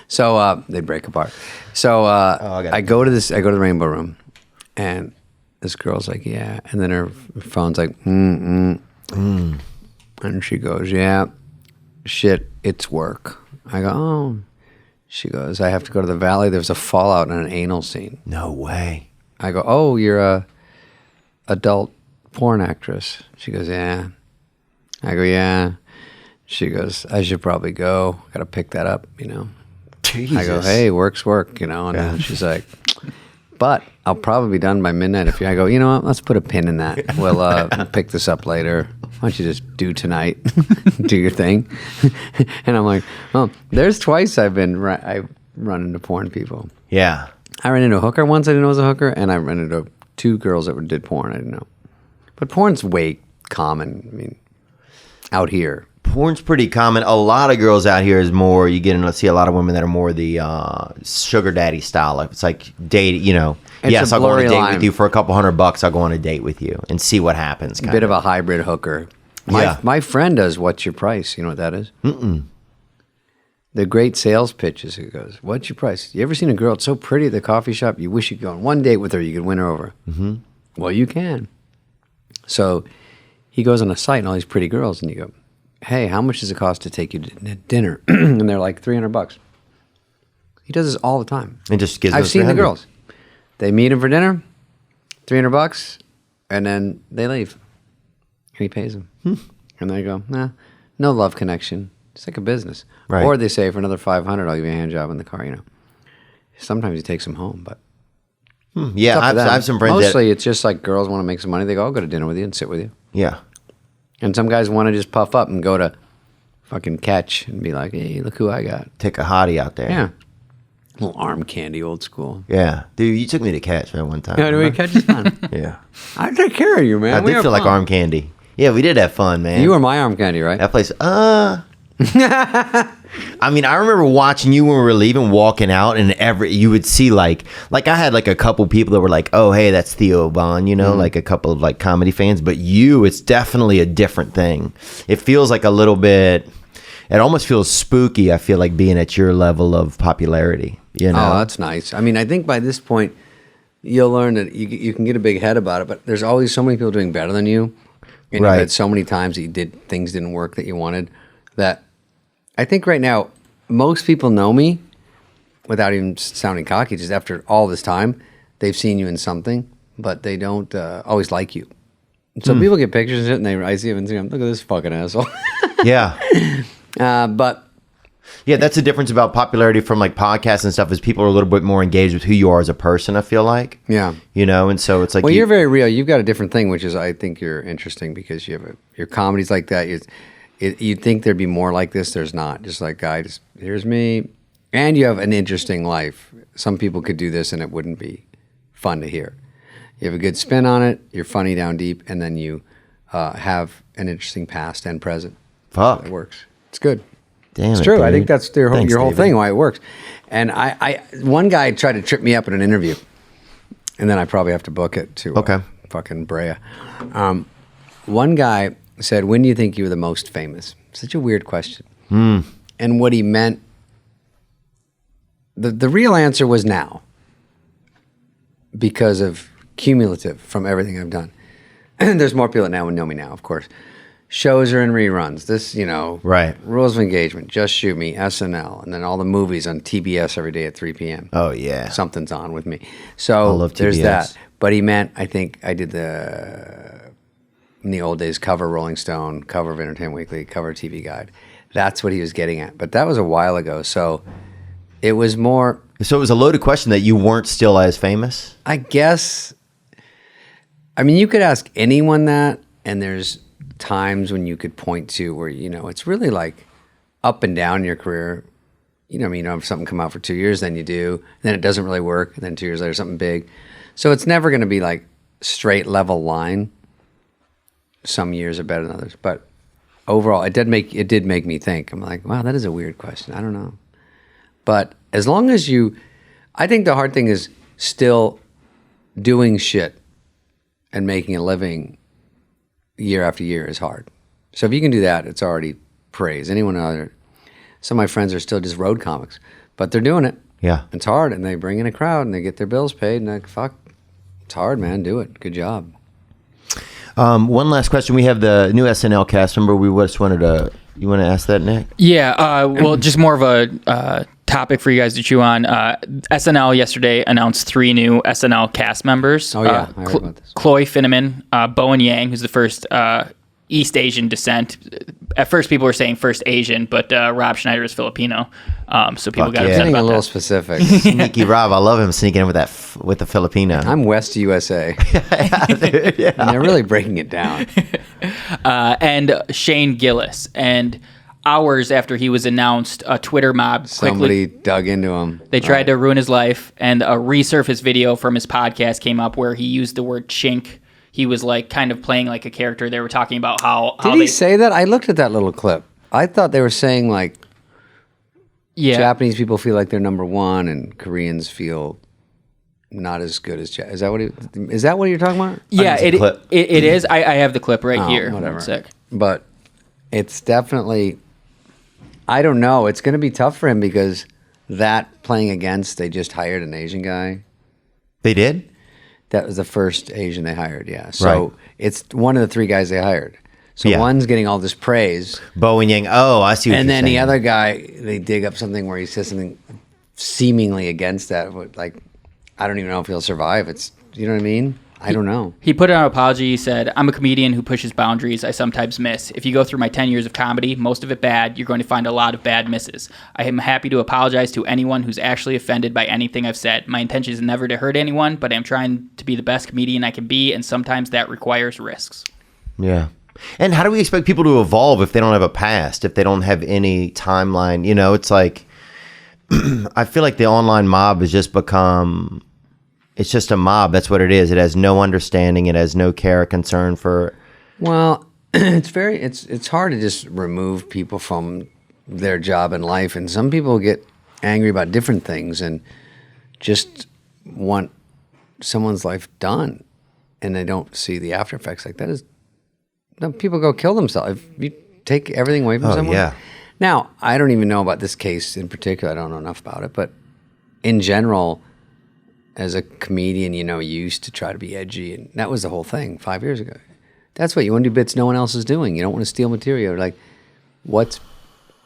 So they'd break apart. So I go to the Rainbow Room, and this girl's like, yeah, and then her phone's like, and she goes, yeah, shit, it's work. I go, oh. She goes, I have to go to the Valley. There's a fallout and an anal scene. No way. I go, oh, you're a adult porn actress. She goes, yeah. I go, yeah. She goes, I should probably go. Got to pick that up, you know. Jesus. I go, hey, work's work, you know. And then she's like, but I'll probably be done by midnight. I go, you know what? Let's put a pin in that. We'll pick this up later. Why don't you just do tonight? Do your thing. And I'm like, oh, there's twice I've run into porn people. Yeah. I ran into a hooker once I didn't know it was a hooker, and I ran into 2 girls that did porn I didn't know. But porn's way common. I mean, out here. Porn's pretty common. A lot of girls out here is more, you get in, let's see a lot of women that are more the sugar daddy style. It's like date, you know. It's yes, a I'll go on a blurry date line. with you for a couple $100. I'll go on a date with you and see what happens. A bit of a hybrid hooker. My friend does What's Your Price? You know what that is? Mm-mm. The great sales pitches. He goes, what's your price? You ever seen a girl that's so pretty at the coffee shop, you wish you could go on one date with her, you could win her over? Mm-hmm. Well, you can. So he goes on a site and all these pretty girls, and you go, hey, how much does it cost to take you to dinner? And they're like $300. He does this all the time. And just gives I've seen the girls. They meet him for dinner, $300, and then they leave. And he pays them. And they go, nah, no love connection. It's like a business. Right. Or they say, for another $500, I'll give you a hand job in the car, you know. Sometimes he takes them home, but yeah, I have some friends Mostly it's just like girls want to make some money. They go, I'll go to dinner with you and sit with you. Yeah. And some guys want to just puff up and go to fucking Catch and be like, hey, look who I got. Take a hottie out there. Yeah. A little arm candy, old school. Yeah. Dude, you took me to Catch, man, one time. Yeah, do we Catch is fun? Yeah. I take care of you, man. I did feel like arm candy. Yeah, we did have fun, man. You were my arm candy, right? That place, I mean, I remember watching you when we were leaving, walking out, and you would see like I had like a couple people that were like, oh, hey, that's Theo Von, you know, like a couple of like comedy fans, but it's definitely a different thing. It feels like a little bit, it almost feels spooky, I feel like, being at your level of popularity, you know? Oh, that's nice. I mean, I think by this point, you'll learn that you can get a big head about it, but there's always so many people doing better than you, and right. You've had so many times that things didn't work that you wanted, that I think right now, most people know me without even sounding cocky. Just after all this time, they've seen you in something, but they don't always like you. So people get pictures of it, and I see them and say, look at this fucking asshole. Yeah. But yeah, that's the difference about popularity from like podcasts and stuff, is people are a little bit more engaged with who you are as a person, I feel like. Yeah. You know, and so it's like... Well, you're very real. You've got a different thing, which is, I think you're interesting because you have your comedy's like that. You'd think there'd be more like this. There's not. Just like, guys, here's me. And you have an interesting life. Some people could do this and it wouldn't be fun to hear. You have a good spin on it. You're funny down deep. And then you have an interesting past and present. Fuck. It works. It's good. Damn it's it, true. dude. I think that's your whole David. thing, why it works. And one guy tried to trip me up in an interview. And then I probably have to book it to fucking Brea. One guy said, when do you think you were the most famous? Such a weird question. And what he meant, the real answer was now, because of cumulative from everything I've done. And there's more people that now would know me now, of course. Shows are in reruns. This, you know, right. Rules of Engagement, Just Shoot Me, SNL, and then all the movies on TBS every day at 3 p.m. Oh, yeah. Something's on with me. So I love TBS. There's that. But he meant, I think I did in the old days, cover Rolling Stone, cover of Entertainment Weekly, cover TV Guide. That's what he was getting at. But that was a while ago. So it was more... So it was a loaded question that you weren't still as famous? I guess... I mean, you could ask anyone that, and there's times when you could point to where, you know, it's really like up and down in your career. you know what I mean, you have something come out for 2 years, then you do, then it doesn't really work, and then 2 years later something big. So it's never going to be like straight level line. Some years are better than others, but overall, it did make me think. I'm like, wow, that is a weird question. I don't know, but as long as I think the hard thing is still doing shit and making a living year after year is hard. So if you can do that, it's already praise. Some of my friends are still just road comics, but they're doing it. Yeah, it's hard, and they bring in a crowd, and they get their bills paid, and like, fuck, it's hard, man. Do it. Good job. One last question. We have the new SNL cast member. We just wanted to. You want to ask that, Nick? Yeah. Well, just more of a topic for you guys to chew on. SNL yesterday announced 3 new SNL cast members. Oh yeah, I heard about this. Chloe Finneman, Bowen Yang, who's the first East Asian descent. At first, people were saying first Asian, but Rob Schneider is Filipino, so people got upset Getting about a little that. specific. Sneaky Rob. I love him sneaking in with the Filipino. I'm West USA, Dude, yeah. and they're really breaking it down. And Shane Gillis. And hours after he was announced, a Twitter mob Somebody quickly dug into him. they tried to ruin his life, and a resurfaced video from his podcast came up where he used the word chink. He was like kind of playing like a character. They were talking about how Did he say that? I looked at that little clip. I thought they were saying like Japanese people feel like they're number one, and Koreans feel not as good as Is that what you're talking about? Yeah, it is. I have the clip right here. Whatever. One sec. But it's definitely, I don't know. It's going to be tough for him because that playing against, they just hired an Asian guy. They did? That was the first Asian they hired, yeah. So Right. it's one of the 3 guys they hired. So Yeah. one's getting all this praise. Bowen Yang. Oh, I see what And you're then saying. the other guy, they dig up something where he says something seemingly against that. Like, I don't even know if he'll survive. It's, you know what I mean? I don't know. He put out an apology. He said, "I'm a comedian who pushes boundaries I sometimes miss. If you go through my 10 years of comedy, most of it bad, you're going to find a lot of bad misses. I am happy to apologize to anyone who's actually offended by anything I've said. My intention is never to hurt anyone, but I'm trying to be the best comedian I can be, and sometimes that requires risks." Yeah. And how do we expect people to evolve if they don't have a past, if they don't have any timeline? You know, it's like, I feel like the online mob has just become, it's just a mob. That's what it is. It has no understanding. It has no care or concern for. Well, it's hard to just remove people from their job in life. And some people get angry about different things and just want someone's life done. And they don't see the after effects. Like that is, no, people go kill themselves. If you take everything away from someone. Yeah. Now, I don't even know about this case in particular. I don't know enough about it. But in general, as a comedian, you know, you used to try to be edgy. And that was the whole thing 5 years ago. That's what you want to do bits no one else is doing. You don't want to steal material. Like, what's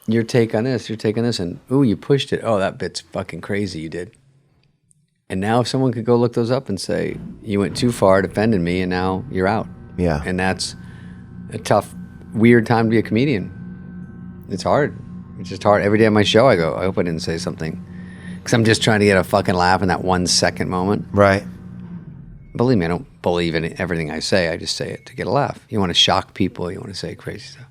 your take on this? Your take on this? And, ooh, you pushed it. Oh, that bit's fucking crazy you did. And now if someone could go look those up and say, you went too far, it offended me, and now you're out. Yeah. And that's a tough, weird time to be a comedian. It's hard. It's just hard. Every day on my show, I go, I hope I didn't say something. Because I'm just trying to get a fucking laugh in that 1 second moment. Right. Believe me, I don't believe in everything I say. I just say it to get a laugh. You want to shock people. You want to say crazy stuff.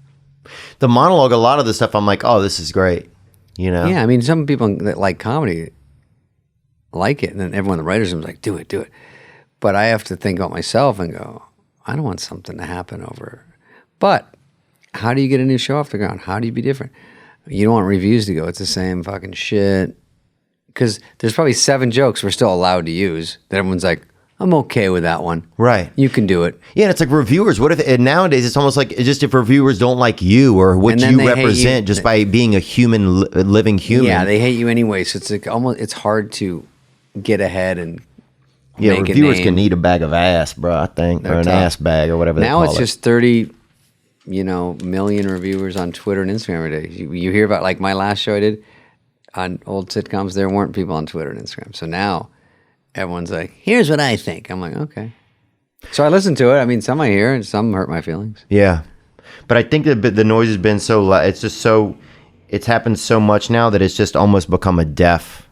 The monologue, a lot of the stuff, I'm like, oh, this is great. You know? Yeah, I mean, some people that like comedy like it. And then everyone in the writers' room is like, do it, do it. But I have to think about myself and go, I don't want something to happen over. But how do you get a new show off the ground? How do you be different? You don't want reviews to go, it's the same fucking shit. Because there's probably 7 jokes we're still allowed to use that everyone's like, I'm okay with that one. Right. You can do it. Yeah, and it's like reviewers. What if, and nowadays it's almost like, it's just if reviewers don't like you or what And then you they hate represent you. just by being a human, living human. Yeah, they hate you anyway. So it's like almost, it's hard to get ahead and Yeah, make reviewers a name. can eat a bag of ass, bro, I think. They're or an tough. ass bag or whatever they Now call it's it. just 30, million reviewers on Twitter and Instagram every day. You hear about, like my last show I did on old sitcoms, there weren't people on Twitter and Instagram. So now everyone's like, here's what I think. I'm like, okay. So I listen to it. I mean, some I hear and some hurt my feelings. Yeah. But I think that the noise has been so loud. It's just so, it's happened so much now that it's just almost become a deaf.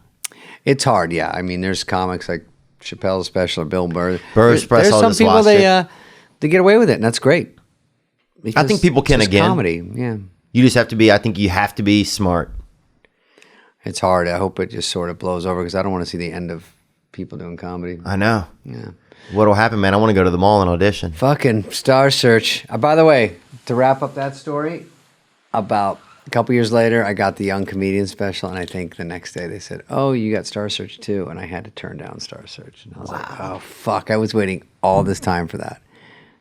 It's hard, yeah. I mean, there's comics like Chappelle's special or Bill Burr. Burr's special, There's some just people lost it. they get away with it, and that's great. I think people can it's just again. comedy, yeah. You just have to be, I think you have to be smart. It's hard. I hope it just sort of blows over because I don't want to see the end of people doing comedy. I know. Yeah. What'll happen, man? I want to go to the mall and audition. Fucking Star Search. By the way, to wrap up that story, about a couple years later, I got the Young Comedian special, and I think the next day they said, "Oh, you got Star Search too," and I had to turn down Star Search. And I was like, "Oh fuck!" I was waiting all this time for that.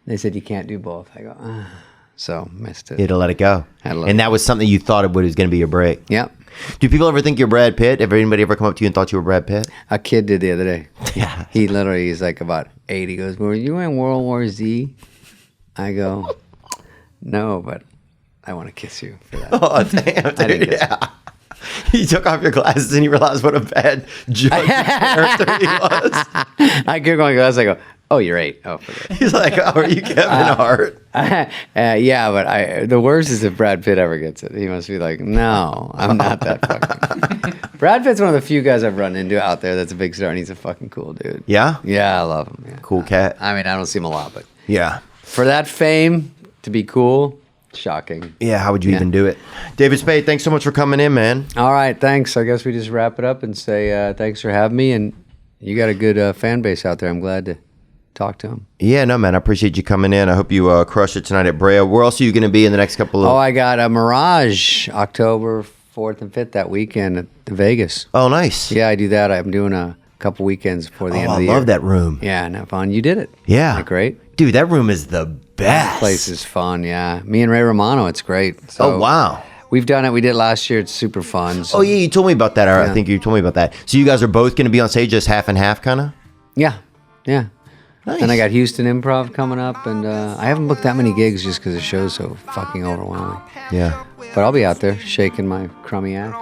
They said you can't do both. I go, so missed it. You had to let it go. And that was something you thought it was going to be your break. Yep. Do people ever think you're Brad Pitt? Have anybody ever come up to you and thought you were Brad Pitt? A kid did the other day. Yeah. He's like about 8. He goes, "Were you in World War Z?" I go, "No, but I want to kiss you for that." Oh, damn, dude. Yeah. You took off your glasses and you realized what a bad judge character he was. I keep going glasses. I go, "Oh, you're 8. Oh, forget it." He's like, "Oh, are you Kevin Hart?" Yeah, but the worst is if Brad Pitt ever gets it. He must be like, "No, I'm not that fucking." Brad Pitt's one of the few guys I've run into out there that's a big star, and he's a fucking cool dude. Yeah? Yeah, I love him. Yeah. Cool cat. I mean, I don't see him a lot, but Yeah. for that fame to be cool, shocking. Yeah, how would you even do it? David Spade, thanks so much for coming in, man. All right, thanks. I guess we just wrap it up and say thanks for having me, and you got a good fan base out there. I'm glad to talk to him. Yeah, no, man. I appreciate you coming in. I hope you crush it tonight at Brea. Where else are you going to be in the next couple of... Oh, I got a Mirage October 4th and 5th that weekend at Vegas. Oh, nice. Yeah, I do that. I'm doing a couple weekends before the end of the year. I love that room. Yeah, and have fun. You did it. Yeah. Isn't that great? Dude, that room is the best. That place is fun, yeah. Me and Ray Romano, it's great. So Oh, wow. We've done it. We did it last year. It's super fun. So, Oh, yeah, you told me about that. I Yeah. think you told me about that. So you guys are both going to be on stage just half and half, kind of? Yeah, yeah. Nice. And I got Houston Improv coming up, and I haven't booked that many gigs just because the show's so fucking overwhelming. Yeah. But I'll be out there shaking my crummy act.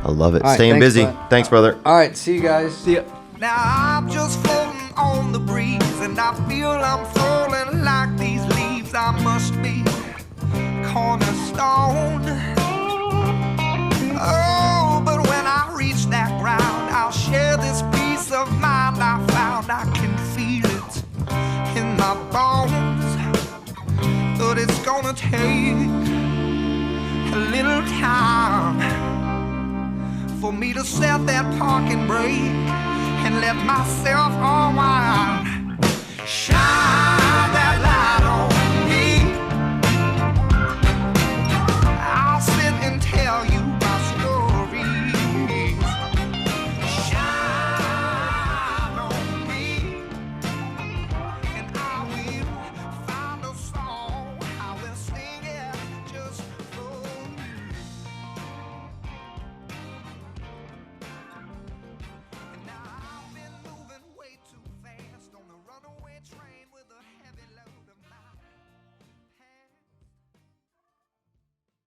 I love it. All right, Staying thanks, busy. bud. Thanks, brother. All right, see you guys. See ya. Now I'm just floating on the breeze, and I feel I'm falling like these leaves. I must be cornerstone. Oh, but when I reach that ground, I'll share this peace of mind I found. I can feel it in my bones, but it's gonna take a little time for me to set that parking brake and let myself unwind. Shine